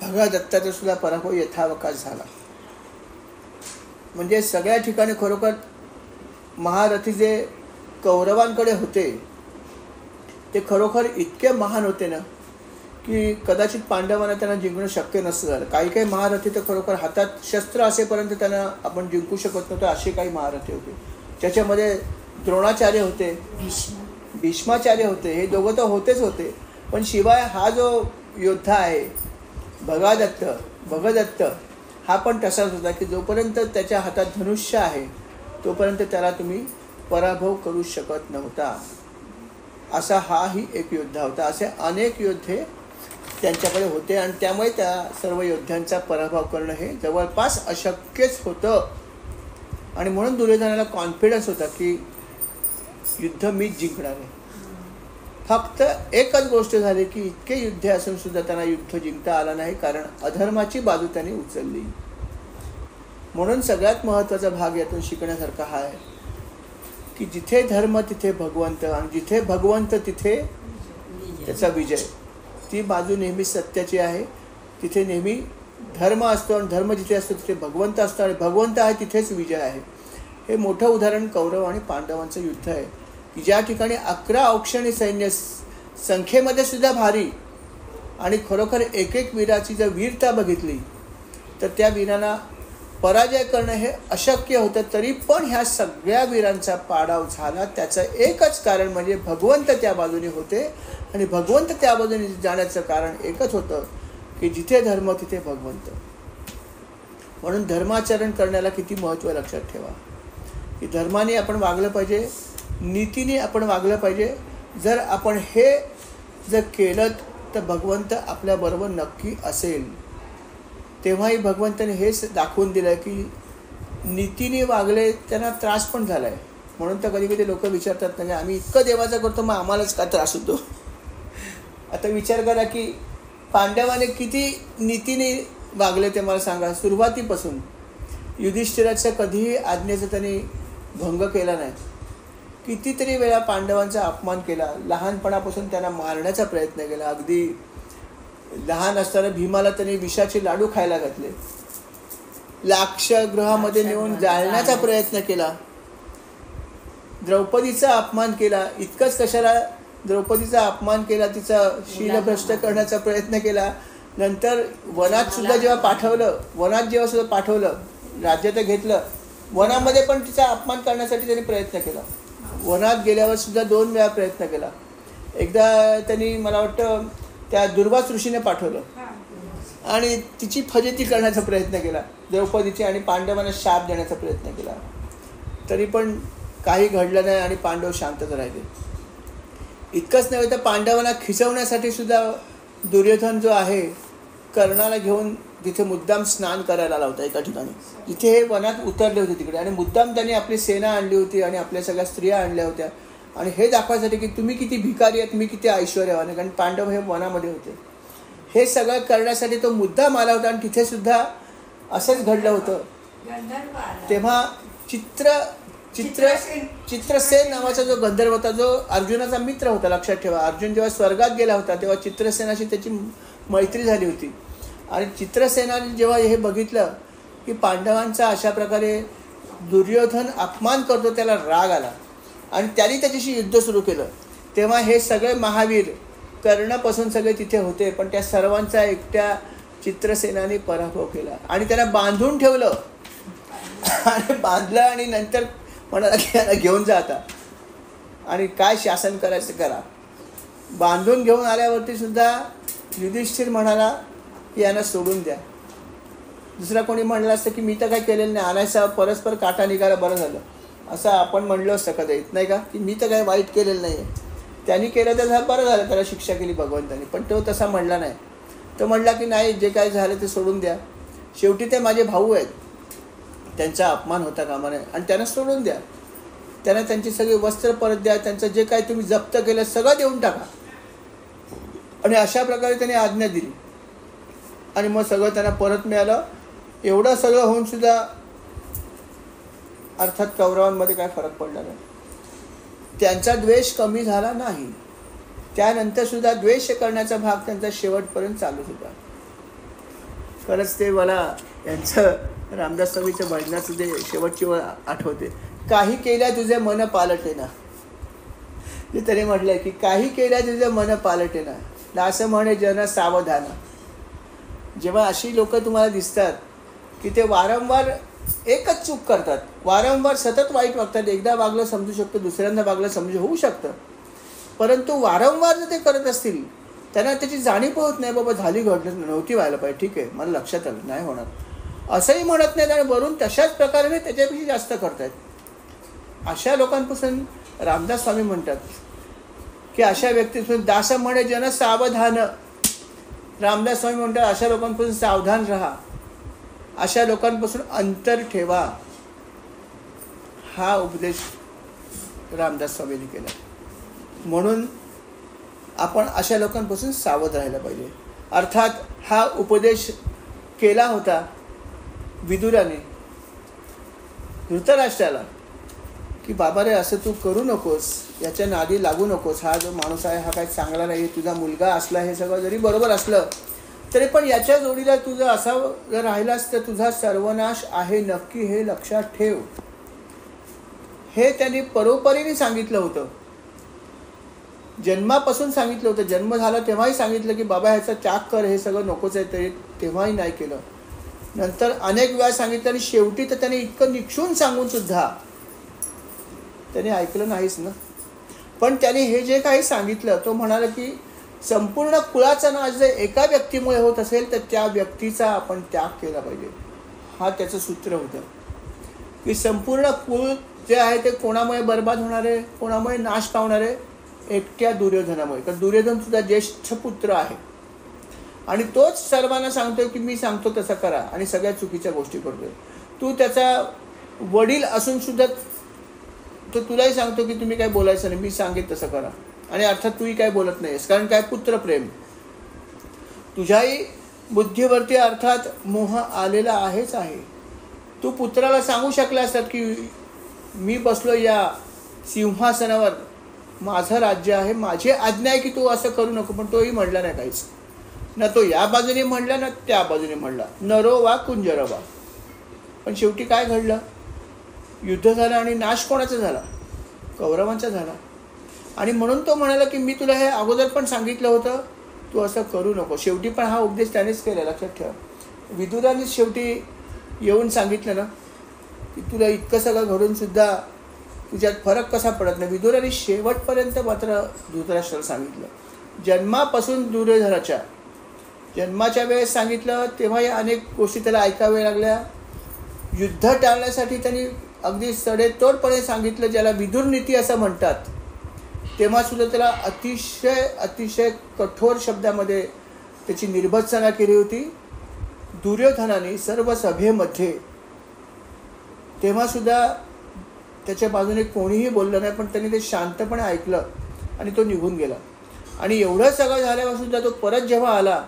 भगदत्ताचा सुद्धा पराभव यथावकाश झाला. म्हणजे सगळ्या ठिकाणी खरोखर महारथी जे कौरवांकडे होते ते खरोखर इतके महान होते ना की कदाचित पांडवांना त्यांना जिंकणं शक्य नसतं झालं. काही काही महारथी तर खरोखर हातात शस्त्र असेपर्यंत त्यांना आपण जिंकू शकत नव्हतं, असे काही महारथी होते. त्याच्यामध्ये द्रोणाचार्य होते, भीष्माचार्य होते. हे दोघं तर होतेच होते. पण शिवाय हा जो योद्धा आहे भगदत्त हा पण तसाच होता की जोपर्यंत त्याच्या हातात धनुष्य आहे तोपर्यंत त्याला तुम्ही पराभव करू शकत नव्हता. असा हाही एक योद्धा होता. असे अनेक योद्धे त्यांच्याकडे होते आणि त्यामुळे त्या सर्व योद्ध्यांचा पराभव करणं हे जवळपास अशक्यच होतं. आणि म्हणून दुर्योधनाला कॉन्फिडन्स होता की युद्ध मीच जिंकणार आहे. फक्त एकच गोष्ट झाली की इतके युद्ध असून सुद्धा त्यांना युद्ध जिंकता आला नाही, कारण अधर्माची बाजू त्यांनी उचलली. म्हणून सगळ्यात महत्त्वाचा भाग यातून शिकण्यासारखा हा आहे की जिथे धर्म तिथे भगवंत, आणि जिथे भगवंत तिथे त्याचा विजय. ती बाजू नेहमी सत्याची आहे. तिथे नेहमी धर्म असतो आणि धर्म जिथे असतो तिथे भगवंत असतो आणि भगवंत आहे तिथेच विजय आहे. हे मोठं उदाहरण कौरव आणि पांडवांचं युद्ध आहे की ज्या ठिकाणी 11 औक्षणी सैन्य, संख्येमध्ये सुद्धा भारी, आणि खरोखर एक एक वीराची जर वीरता बघितली तर त्या वीरांना पराजय करणं हे अशक्य होतं. तरी पण ह्या सगळ्या वीरांचा पाडाव झाला. त्याचं एकच कारण म्हणजे भगवंत त्या बाजूने होते आणि भगवंत त्या बाजूने जाण्याचं कारण एकच होतं की जिथे धर्म तिथे भगवंत. म्हणून धर्माचरण करण्याला किती महत्त्व लक्षात ठेवा की धर्माने आपण वागलं पाहिजे, नीतीने आपण वागलं पाहिजे. जर आपण हे जर केलं तर भगवंत आपल्याबरोबर नक्की असेल. तेव्हाही भगवंताने हेच दाखवून दिलं की नीतीने वागले त्यांना त्रास पण झाला आहे. म्हणून तर कधी कधी लोक विचारतात म्हणजे आम्ही इतकं देवाचं करतो मग आम्हालाच का त्रास होतो. आता विचार करा की पांडवाने किती नीतीने वागले ते मला सांगा. सुरुवातीपासून युधिष्ठिराच्या कधीही आज्ञेचा त्यांनी भंग केला नाही. कितीतरी वेळा पांडवांचा अपमान केला. लहानपणापासून त्यांना मारण्याचा प्रयत्न केला. अगदी लहान असताना भीमाला त्यांनी विषाचे लाडू खायला घातले. लाक्षगृहामध्ये नेऊन जाळण्याचा प्रयत्न केला. द्रौपदीचा अपमान केला. इतकंच कशाला, द्रौपदीचा अपमान केला, तिचा शीलभ्रष्ट करण्याचा प्रयत्न केला. नंतर वनात सुद्धा पाठवलं, राज्य तर घेतलं, वनामध्ये पण तिचा अपमान करण्यासाठी त्यांनी प्रयत्न केला. वनात गेल्यावर सुद्धा 2 वेळा प्रयत्न केला. एकदा त्यांनी मला वाटतं त्या दुर्वास ऋषीने पाठवलं आणि तिची फजिती करण्याचा प्रयत्न केला द्रौपदीची, आणि पांडवांना शाप देण्याचा प्रयत्न केला. तरी पण काही घडलं नाही आणि पांडव शांतच राहिले. इतकंच नव्हे तर पांडवांना खिचवण्यासाठी सुद्धा दुर्योधन जो आहे कर्णाला घेऊन तिथे मुद्दाम स्नान करायला आला होता एका ठिकाणी. तिथे हे वनात उतरले होते तिकडे आणि मुद्दाम त्यांनी आपली सेना आणली होती आणि आपल्या सगळ्या स्त्रिया आणल्या होत्या आणि हे दाखवायसाठी की तुम्ही किती भिकारी आहेत, मी किती ऐश्वर्यवान आहे. कारण पांडव हे वनामध्ये होते. हे सगळं करण्यासाठी तो मुद्दाम आला होता आणि तिथे सुद्धा असंच घडलं होतं. तेव्हा चित्रसेन नावाचा जो गंधर्व होता, जो अर्जुनाचा मित्र होता, लक्षात ठेवा. अर्जुन जेव्हा स्वर्गात गेला होता तेव्हा चित्रसेनाशी त्याची मैत्री झाली होती आणि चित्रसेनाने जेव्हा हे बघितलं की पांडवांचा अशा प्रकारे दुर्योधन अपमान करतो, त्याला राग आला आणि त्यांनी त्याच्याशी युद्ध सुरू केलं. तेव्हा हे सगळे महावीर कर्णापासून सगळे तिथे होते, पण त्या सर्वांचा एकट्या चित्रसेनाने पराभव केला आणि त्यांना बांधून ठेवलं आणि बांधलं आणि नंतर म्हणाला की यांना घेऊन जा आता आणि काय शासन करायचं करा. बांधून घेऊन आल्यावरती सुद्धा युधिष्ठिर म्हणाला की यांना सोडून द्या. दुसरा कोणी म्हणलं असतं की मी तर काय केलेलं नाही, आणायचा परस्पर काटा निघाला बरं झालं, असं आपण म्हणलं असतं कधी नाही का, की मी तर काय वाईट केलेलं नाही आहे, त्यांनी केलं तर बरं झालं, त्याला शिक्षा केली भगवंतानी. पण तो तसा म्हणला नाही. तो म्हणला की नाही, जे काय झालं ते सोडून द्या, शेवटी ते माझे भाऊ आहेत, त्यांचा अपमान होता कामा नये आणि त्यांना सोडून द्या. त्यांना त्यांची सगळी वस्त्र परत द्या, त्यांचं जे काय तुम्ही जप्त केलं सगळं देऊन टाका. आणि अशा प्रकारे त्यांनी आज्ञा दिली आणि मग सगळं त्यांना परत मिळालं. एवढं सगळं होऊन सुद्धा अर्थात कौरवांमध्ये काय फरक पडला नाही, त्यांचा द्वेष कमी झाला नाही. त्यानंतर सुद्धा द्वेष करण्याचा भाग त्यांचा शेवटपर्यंत चालू होता. खरंच ते मला यांचं रामदास स्वामीच्या भजनाचं ते शेवटची आठवते. काही केल्या तुझे मन पालटेना, ते तरी म्हटलंय की काही केल्या तुझे मन पालटेना, दास म्हणे जन सावधान. जेव्हा अशी लोक तुम्हाला दिसतात की ते वारंवार एकच चूक करतात, वारंवार सतत वाईट वागतात, एकदा वागलं समजू शकतो, दुसऱ्यांदा वागलं समजू होऊ शकतं, परंतु वारंवार जर ते करत असतील त्यांना त्याची जाणीव होत नाही, बाबा झाली घडलं नव्हती व्हायला पाहिजे, ठीक आहे मला लक्षात आलं नाही होणार असंही म्हणत नाहीत आणि वरून तशाच प्रकारे त्याच्यापेक्षा जास्त करतायत. अशा लोकांपासून रामदास स्वामी म्हणतात की अशा व्यक्तीपासून दास म्हणे जन सावधान. रामदास स्वामी म्हणतात अशा लोकांपासून सावधान राहा, अशा लोकांपासून अंतर ठेवा. हा उपदेश रामदास स्वामींनी केला. म्हणून आपण अशा लोकांपासून सावध राहायला पाहिजे. अर्थात हा उपदेश केला होता विदुराने धृतराष्ट्राला की बाबा रे असं तू करू नकोस, याच्या नादी लागू नकोस, हा जो माणूस आहे हा काही चांगला नाही, तुझा मुलगा असला हे सगळं जरी बरोबर असलं तरी पण याच्या जोडीला तुझं असा जर राहिलास तर तुझा सर्वनाश आहे नक्की, हे लक्षात ठेव. हे त्यांनी परोपरीने सांगितलं होतं, जन्मापासून सांगितलं होतं. जन्म झाला तेव्हाही सांगितलं की बाबा ह्याचा त्याग कर, हे सगळं नकोच आहे, तरी तेव्हाही नाही केलं. नंतर अनेक वेळा सांगितलं आणि शेवटी तर त्याने इतकं निक्षून सांगून सुद्धा त्याने ऐकलं नाहीच ना. पण त्याने हे जे काही सांगितलं तो म्हणाला की संपूर्ण कुळाचा नाश जर एका व्यक्तीमुळे होत असेल तर त्या व्यक्तीचा आपण त्याग केला पाहिजे. हा त्याचं सूत्र होतं की संपूर्ण कुळ जे आहे ते कोणामुळे बर्बाद होणार आहे, कोणामुळे नाश पावणार आहे, एकट्या दुर्योधनामुळे. कारण दुर्योधन सुद्धा ज्येष्ठ पुत्र आहे आणि तोच सर्वांना सांगतोय की मी सांगतो तसं करा आणि सगळ्या चुकीच्या गोष्टी करतोय. तू त्याचा वडील असून सुद्धा तो तुलाही सांगतो की तुम्ही काय बोलायचं नाही, मी सांगेन तसं करा. आणि अर्थात तूही काय बोलत नाहीस, कारण काय पुत्रप्रेम. तुझ्याही बुद्धीवरती अर्थात मोह आलेला आहेच आहे. तू पुत्राला सांगू शकला असतात की मी बसलो या सिंहासनावर, माझं राज्य आहे, माझी आज्ञा आहे की तू असं करू नको, पण तोही म्हणला नाही काहीच. ना तो या बाजूने म्हणला ना त्या बाजूने म्हणला, नरो वा कुंजरो वा. पण शेवटी काय घडलं, युद्ध झालं आणि नाश कोणाचा झाला, कौरवांचा झाला. आणि म्हणून तो म्हणाला की मी तुला हे अगोदर पण सांगितलं होतं, तू असं करू नको. शेवटी पण हा उपदेश त्यानेच केला, लक्षात ठेवा. विदुरानेच शेवटी येऊन सांगितलं ना की तुला इतकं सगळं घडून सुद्धा तुझ्यात फरक कसा पडत नाही. विदुराने शेवटपर्यंत मात्र धृतराष्ट्राला सांगितलं. जन्मापासून दुर्योधनाच्या जन्माच्या वेळेस सांगितलं तेव्हाही अनेक गोष्टी त्याला ऐकाव्या लागल्या. युद्ध टाळण्यासाठी त्यांनी अगदी सडेतोडपणे सांगितलं, ज्याला विदुर नीती असं म्हणतात. तेव्हा सुद्धा त्याला अतिशय अतिशय कठोर शब्दामध्ये त्याची निर्भत्सना केली होती. दुर्योधनाने सर्व सभेमध्ये तेव्हा सुद्धा त्याच्या बाजूने कोणीही बोललं नाही, पण त्यांनी ते शांतपणे ऐकलं आणि तो निघून गेला. आणि एवढं सगळं झाल्यावर सुद्धा तो परत जेव्हा आला,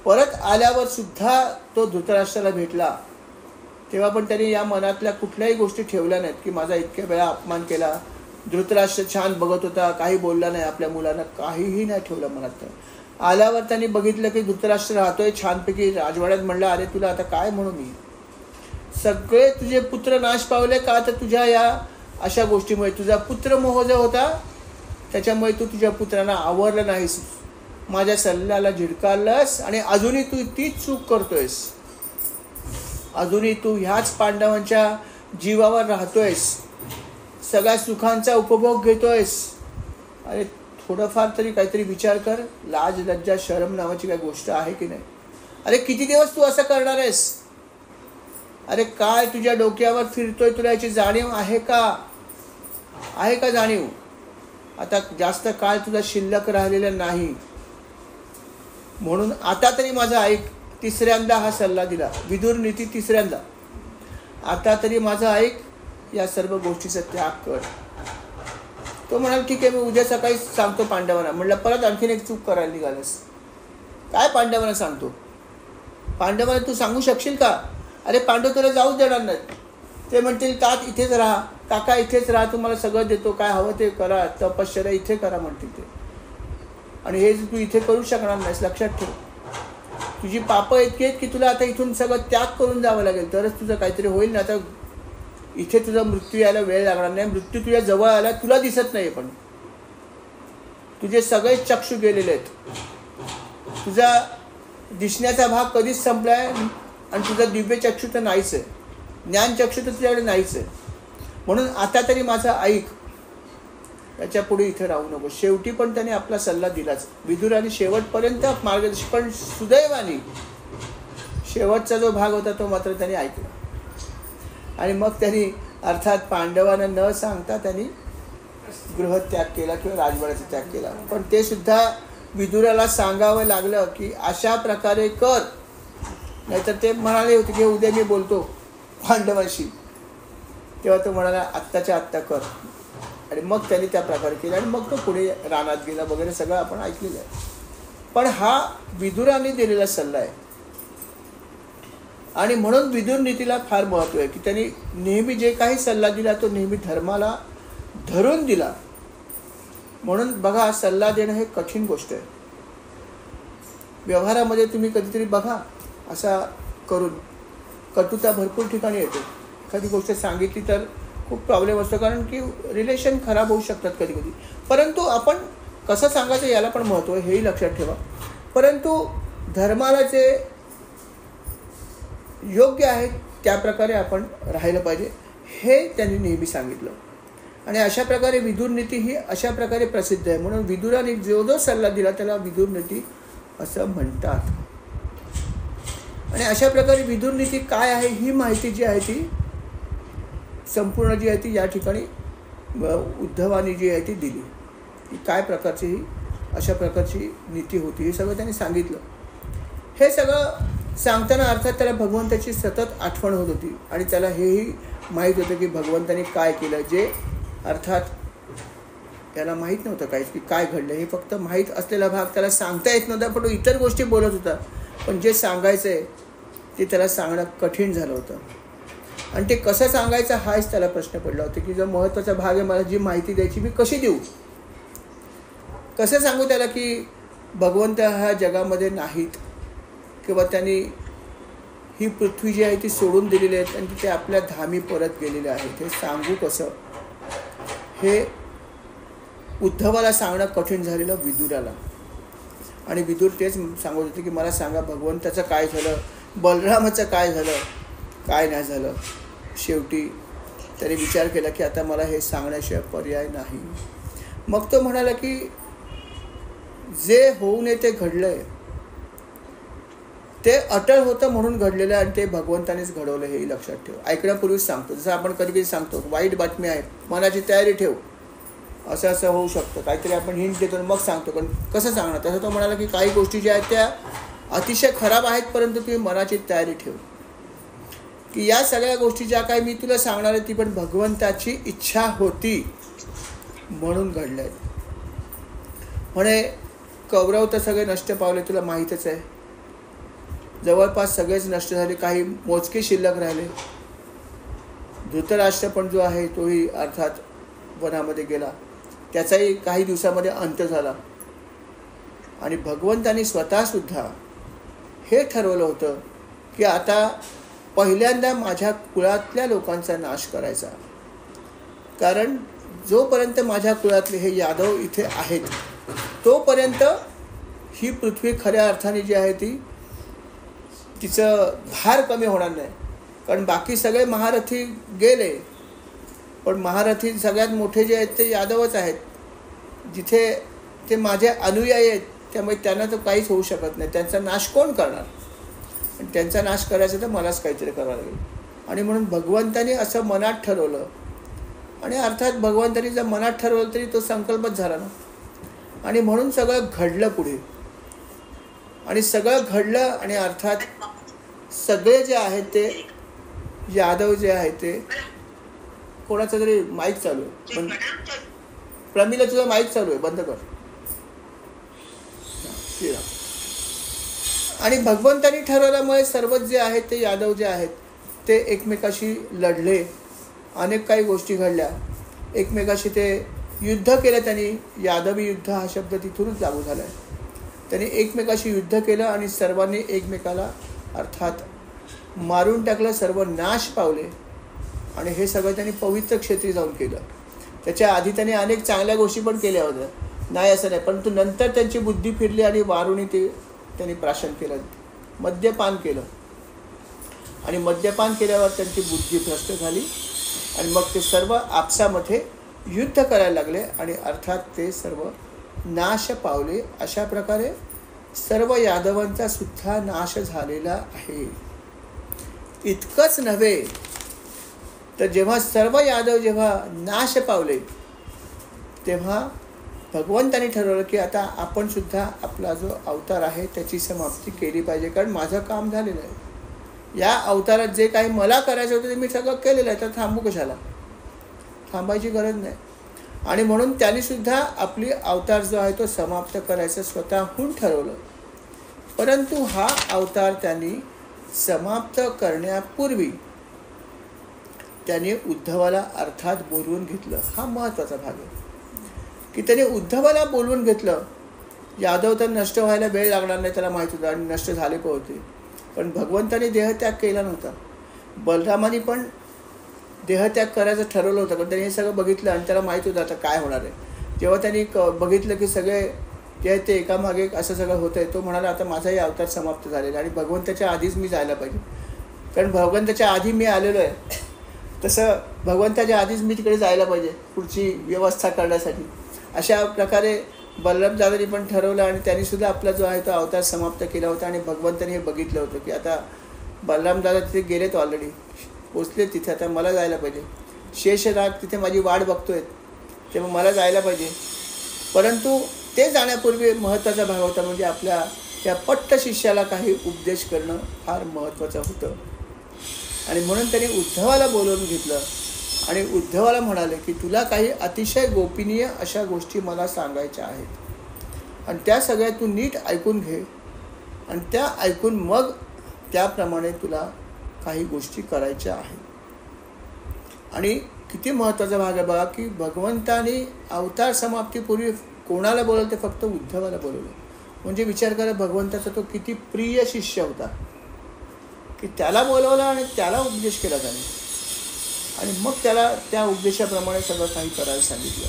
परत आल्यावर सुद्धा तो धृतराष्ट्राला भेटला, तेव्हा पण त्याने या मनातल्या कुठल्याही गोष्टी ठेवल्या नाहीत की माझा इतक्या वेळा अपमान केला. धृतराष्ट्र छान बघत होता, काही बोलला नाही, आपल्या मुलांना काहीही नाही ठेवलं मनात. आल्यावर त्यांनी बघितलं की धृतराष्ट्र राहतोय छानपैकी राजवाड्यात. म्हणलं अरे तुला आता काय म्हणू मी, सगळे तुझे पुत्र नाश पावले का, तर तुझ्या या अशा गोष्टीमुळे. तुझा पुत्र मोह जो होता त्याच्यामुळे तू तुझ्या पुत्रांना आवरलं नाहीस, माझ्या सल्ल्याला झिडकारलंस आणि अजूनही तू तीच चूक करतोयस. अजूनही तू ह्याच पांडवांच्या जीवावर राहतोयस, सगळ्या सुखांचा उपभोग घेतोयस. अरे थोडंफार तरी काहीतरी विचार कर. लाज लज्जा शरम नावाची काही गोष्ट आहे की नाही? अरे किती दिवस तू असं करणार आहेस? अरे काय तुझ्या डोक्यावर फिरतोय, तुला याची जाणीव आहे का? आहे का जाणीव? आता जास्त काळ तुझा शिल्लक राहिलेला नाही, म्हणून आता तरी माझा ऐक. तिसऱ्यांदा हा सल्ला दिला, विदुर नीती तिसऱ्यांदा. आता तरी माझा ऐक, या सर्व गोष्टीचा त्याग कर. तो म्हणाल ठीक आहे, मी उद्या सकाळी सांगतो पांडवांना. म्हणलं परत आणखीन एक चूक करायला निघालस. काय पांडवांना सांगतो? पांडवांना तू सांगू शकशील का? अरे पांडव तुला जाऊच देणार नाहीत. ते म्हणतील तात इथेच राहा, काका इथेच राहा, तुम्हाला सगळं देतो, काय हवं ते करा, तपश्चर्या इथे करा म्हणतील ते. आणि हे तू इथे करू शकणार नाहीस, लक्षात ठेव. तुझी पापं इतकी आहेत की तुला आता इथून सगळं त्याग करून जावं लागेल, तरच तुझं काहीतरी होईल ना. आता इथे तुझा मृत्यू यायला वेळ लागणार नाही. मृत्यू तुझ्या जवळ आला, तुला दिसत नाही, पण तुझे सगळे चक्षु गेलेले आहेत. तुझा दिसण्याचा भाग कधीच संपलाय आणि तुझा दिव्य चक्षु तर नाहीच आहे, ज्ञान चक्षु तर तुझ्याकडे नाहीच आहे. म्हणून आता तरी माझा ऐक, याच्या पुढे इथे राहू नको. शेवटी पण त्याने आपला सल्ला दिलाच. विदुराने शेवटपर्यंत मार्गदर्शन, पण सुदैवाने शेवटचा जो भाग होता तो मात्र त्याने ऐकला. आणि मग त्यांनी अर्थात पांडवांना न सांगता त्यांनी गृहत्याग केला किंवा राजवाड्याचा त्याग केला. पण ते सुद्धा विदुराला सांगावं लागलं की अशा प्रकारे कर, नाहीतर ते म्हणाले होते की उद्या मी बोलतो पांडवांशी. तेव्हा तो म्हणाला आत्ताच्या आत्ता कर. आणि मग त्यांनी त्या प्रकारे केलं आणि मग तो पुढे रानात गेला वगैरे सगळं आपण ऐकलेलं आहे. पण हा विदुराने दिलेला सल्ला आहे. आणि म्हणून विदुर नीतीला फार महत्त्व आहे की त्यांनी नेहमी जे काही सल्ला दिला तो नेहमी धर्माला धरून दिला. म्हणून बघा, सल्ला देणं हे कठीण गोष्ट आहे. व्यवहारामध्ये तुम्ही कधीतरी बघा असा करून कटुता भरपूर ठिकाणी येते. एखादी गोष्ट सांगितली तर खूप प्रॉब्लेम असतो, कारण की रिलेशन खराब होऊ शकतात कधी कधी. परंतु आपण कसं सांगायचं याला पण महत्त्व आहे, हेही लक्षात ठेवा. परंतु धर्माला जे योग्य आहे त्या प्रकारे आपण राहिलं पाहिजे, हे त्यांनी नेहमी सांगितलं. आणि अशा प्रकारे विदुर नीती ही अशा प्रकारे प्रसिद्ध आहे. म्हणून विदुराने जो जो सल्ला दिला त्याला विदुर नीती असं म्हणतात. आणि अशा प्रकारे विदुर नीती काय आहे ही माहिती जी आहे ती संपूर्ण जी आहे ती या ठिकाणी उद्धवानी जी आहे ती दिली, की काय प्रकारची ही अशा प्रकारची नीती होती, हे सगळं त्यांनी सांगितलं. हे सगळं सांगताना अर्थात त्याला भगवंताची सतत आठवण होत होती. आणि त्याला हेही माहीत होतं की भगवंताने काय केलं, जे अर्थात याला माहीत नव्हतं काहीच की काय घडलं. हे फक्त माहीत असलेला भाग त्याला सांगता येत नव्हता, पण तो इतर गोष्टी बोलत होता. पण जे सांगायचं आहे ते त्याला सांगणं कठीण झालं होतं. आणि ते कसं सांगायचं हाच त्याला प्रश्न पडला होता की जो महत्त्वाचा भाग आहे, मला जी माहिती द्यायची मी कशी देऊ, कसं सांगू त्याला की भगवंत ह्या जगामध्ये नाहीत, किंवा त्यांनी ही पृथ्वी जी आहे ती सोडून दिलेली आहेत आणि ते आपल्या धामी परत गेलेले आहेत. हे सांगू कसं, हे उद्धवाला सांगणं कठीण झालेलं विदुराला. आणि विदुर तेच सांगत होते की मला सांगा भगवंताचं काय झालं, बलरामाचं काय झालं, काय नाही झालं. शेवटी त्याने विचार केला की आता मला हे सांगण्याशिवाय पर्याय नाही. मग तो म्हणाला की जे होऊ नये ते घडलं आहे, ते अटळ होतं म्हणून घडलेलं आहे आणि ते भगवंतानेच घडवलं, हेही लक्षात ठेव. ऐकण्यापूर्वीच सांगतो, जसं आपण कधी कधी सांगतो वाईट बातमी आहे, मनाची तयारी ठेव, असं असं होऊ शकतं, काहीतरी आपण हिंट देतो मग सांगतो. पण कसं सांगणार? तसं तो म्हणाला की काही गोष्टी ज्या आहेत त्या अतिशय खराब आहेत, परंतु तुम्ही मनाची तयारी ठेव की या सगळ्या गोष्टी ज्या काही मी तुला सांगणार आहे ती पण भगवंताची इच्छा होती म्हणून घडल्या. म्हणे कौरव तर सगळे नष्ट पावले, तुला माहीतच आहे. जवळपास सगळेच नष्ट झाले, काही मोजके शिल्लक राहिले. धृतराष्ट्र पण जो आहे तोही अर्थात वनामध्ये गेला, त्याचाही काही दिवसामध्ये अंत झाला. आणि भगवंतानी स्वतःसुद्धा हे ठरवलं होतं की आता पहिल्यांदा माझ्या कुळातल्या लोकांचा नाश करायचा. कारण जोपर्यंत माझ्या कुळातले हे यादव इथे आहेत तोपर्यंत ही पृथ्वी खऱ्या अर्थाने जी आहे तिचं भार कमी होणार नाही. कारण बाकी सगळे महारथी गेले, पण महारथी सगळ्यात मोठे जे आहेत ते यादवच आहेत. जिथे ते माझे अनुयायी आहेत, त्यामुळे त्यांना तर काहीच होऊ शकत नाही. त्यांचा नाश कोण करणार? आणि त्यांचा नाश करायचा तर मलाच काहीतरी करावं लागेल. आणि म्हणून भगवंतानी असं मनात ठरवलं. आणि अर्थात भगवंतानी जर मनात ठरवलं तरी तो संकल्पच झाला ना. आणि म्हणून सगळं घडलं पुढे. आणि सगळं घडलं आणि अर्थात सगळे जे आहेत ते यादव जे आहेत ते, कोणाचा तरी माईक चालू आहे, पण प्रमिला तुझा माईक चालू आहे, बंद कर. आणि भगवंतानी ठरवल्यामुळे सर्वच जे आहेत ते यादव जे आहेत ते एकमेकाशी लढले. अनेक काही गोष्टी घडल्या, एकमेकाशी ते युद्ध केलं. त्यांनी यादवी युद्ध हा शब्द तिथूनच लागू झाला आहे. त्यांनी एकमेकाशी युद्ध केलं आणि सर्वांनी एकमेकाला अर्थात मारून टाकलं, सर्व नाश पावले. आणि हे सगळं त्यांनी पवित्र क्षेत्री जाऊन केलं. त्याच्या आधी त्यांनी अनेक चांगल्या गोष्टी पण केल्या होत्या, नाही असं नाही, परंतु नंतर त्यांची बुद्धी फिरली आणि वारुणी ते त्यांनी प्राशन केलं, मद्यपान केलं. आणि मद्यपान केल्यावर त्यांची बुद्धी भ्रष्ट झाली आणि मग ते सर्व आपसामध्ये युद्ध करायला लागले आणि अर्थात ते सर्व नाश पावले. अशा प्रकारे सर्व यादवांचा सुद्धा नाश झालेला आहे. इतकंच नव्हे तर जेव्हा सर्व यादव जेव्हा नाश पावले तेव्हा भगवंतानी ठरवलं की आता आपण सुद्धा आपला जो अवतार आहे त्याची समाप्ती केली पाहिजे. कारण माझं काम झालेलं आहे. या अवतारात जे काही मला करायचं होतं ते मी सगळं केलेलं आहे, तर थांबू कशाला? थांबायची गरज नाही. आणि म्हणून त्यांनी सुद्धा आपली अवतार जो आहे तो समाप्त करायचं स्वतःहून ठरवलं. परंतु हा अवतार त्यांनी समाप्त करण्यापूर्वी त्याने उद्धवाला अर्थात बोलवून घेतलं. हा महत्त्वाचा भाग आहे की त्याने उद्धवाला बोलवून घेतलं. यादव तर नष्ट व्हायला वेळ लागणार नाही त्याला माहीत होतं आणि नष्ट झाले पण होते. पण भगवंताने देहत्याग केला नव्हता. बलरामाने पण देहत्याग करायचं ठरवलं होतं, पण त्यांनी हे सगळं बघितलं आणि त्याला माहीत होतं आता काय होणार आहे. जेव्हा त्यांनी बघितलं की सगळे जे आहे ते एकामागे एक असं सगळं होतं आहे, तो म्हणाला आता माझाही अवतार समाप्त झालेला आणि भगवंताच्या आधीच मी जायला पाहिजे. कारण भगवंताच्या आधी मी आलेलो आहे, तसं भगवंताच्या आधीच मी तिकडे जायला पाहिजे पुढची व्यवस्था करण्यासाठी. अशा प्रकारे बलराम दादांनी पण ठरवलं आणि त्यांनीसुद्धा आपला जो आहे तो अवतार समाप्त केला होता. आणि भगवंताने हे बघितलं होतं की आता बलराम दादा तिथे गेलेत, ऑलरेडी पोचले तिथे, आता मला जायला पाहिजे. शेषनाग तिथे माझी वाट बघतोय, तेव्हा मला जायला पाहिजे. परंतु ते जाण्यापूर्वी महत्त्वाचा भाग होता म्हणजे आपल्या त्या पट्ट शिष्याला काही उपदेश करणं फार महत्त्वाचं होतं. आणि म्हणून त्यांनी उद्धवाला बोलवून घेतलं आणि उद्धवाला म्हणाले की तुला काही अतिशय गोपनीय अशा गोष्टी मला सांगायच्या आहेत आणि त्या सगळ्या तू नीट ऐकून घे आणि त्या ऐकून मग त्याप्रमाणे तुला काही गोष्टी करायच्या आहेत. आणि किती महत्त्वाचा भाग आहे बघा की भगवंताने अवतार समाप्तीपूर्वी कोणाला बोलवलं? ते फक्त उद्धवाला बोलवलं. म्हणजे विचार करा भगवंताचा तो किती प्रिय शिष्य होता की त्याला बोलवलं आणि त्याला उपदेश केला त्याने आणि मग त्याला त्या उपदेशाप्रमाणे सगळं काही करायला सांगितलं.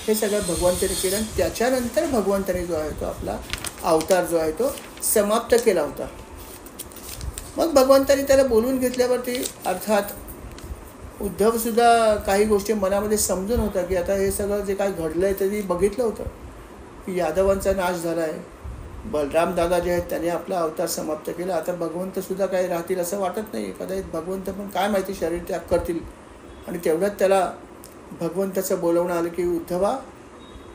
हे सगळं भगवंताने केलं आणि त्याच्यानंतर भगवंताने जो आहे तो आपला अवतार जो आहे तो समाप्त केला होता. मग भगवंताने त्याला बोलवून घेतल्यावरती अर्थात उद्धवसुद्धा काही गोष्टी मनामध्ये समजून होता की आता हे सगळं जे काही घडलं आहे ते बघितलं होतं की यादवांचा नाश झाला आहे. बलराम दादा जे आहेत त्यांनी आपला अवतार समाप्त केला. आता भगवंतसुद्धा काही राहतील असं वाटत नाही. कदाचित भगवंत पण काय माहिती शरीर त्याग करतील. आणि तेवढ्यात त्याला भगवंताचं बोलवणं आलं की उद्धवा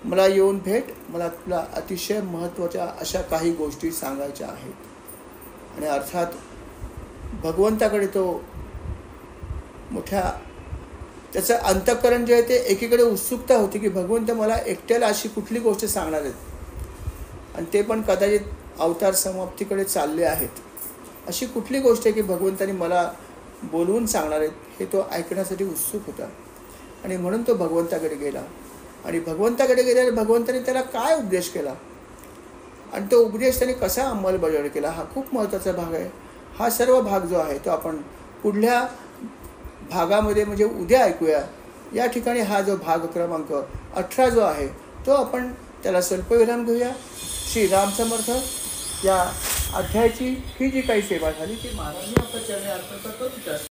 मला येऊन भेट, मला तुला अतिशय महत्त्वाच्या अशा काही गोष्टी सांगायच्या आहेत. आणि अर्थात भगवंताकडे तो मोठ्या त्याचं अंतःकरण जे आहे ते एकीकडे उत्सुकता होती की भगवंत मला एकट्याला अशी कुठली गोष्ट सांगणार आहेत, आणि ते पण कदाचित अवतार समाप्तीकडे चालले आहेत. अशी कुठली गोष्ट आहे की भगवंतानी मला बोलवून सांगणार आहेत, हे तो ऐकण्यासाठी उत्सुक होता. आणि म्हणून तो भगवंताकडे गेला. आणि भगवंताकडे गेल्यावर भगवंताने त्याला काय उपदेश केला आणि तो उपदेश त्याने कसा अंमलबजावणी केला, हा खूप महत्त्वाचा भाग आहे. हा सर्व भाग जो आहे तो आपण पुढल्या भागामध्ये म्हणजे उद्या ऐकूया. या ठिकाणी हा जो भाग क्रमांक 18 जो आहे तो आपण त्याला स्वल्पविराम घेऊया. श्री राम समर्थ. या अध्यायाची ही जी काही सेवा झाली ती महाराजांनी आपल्या चरणी अर्पण करतो.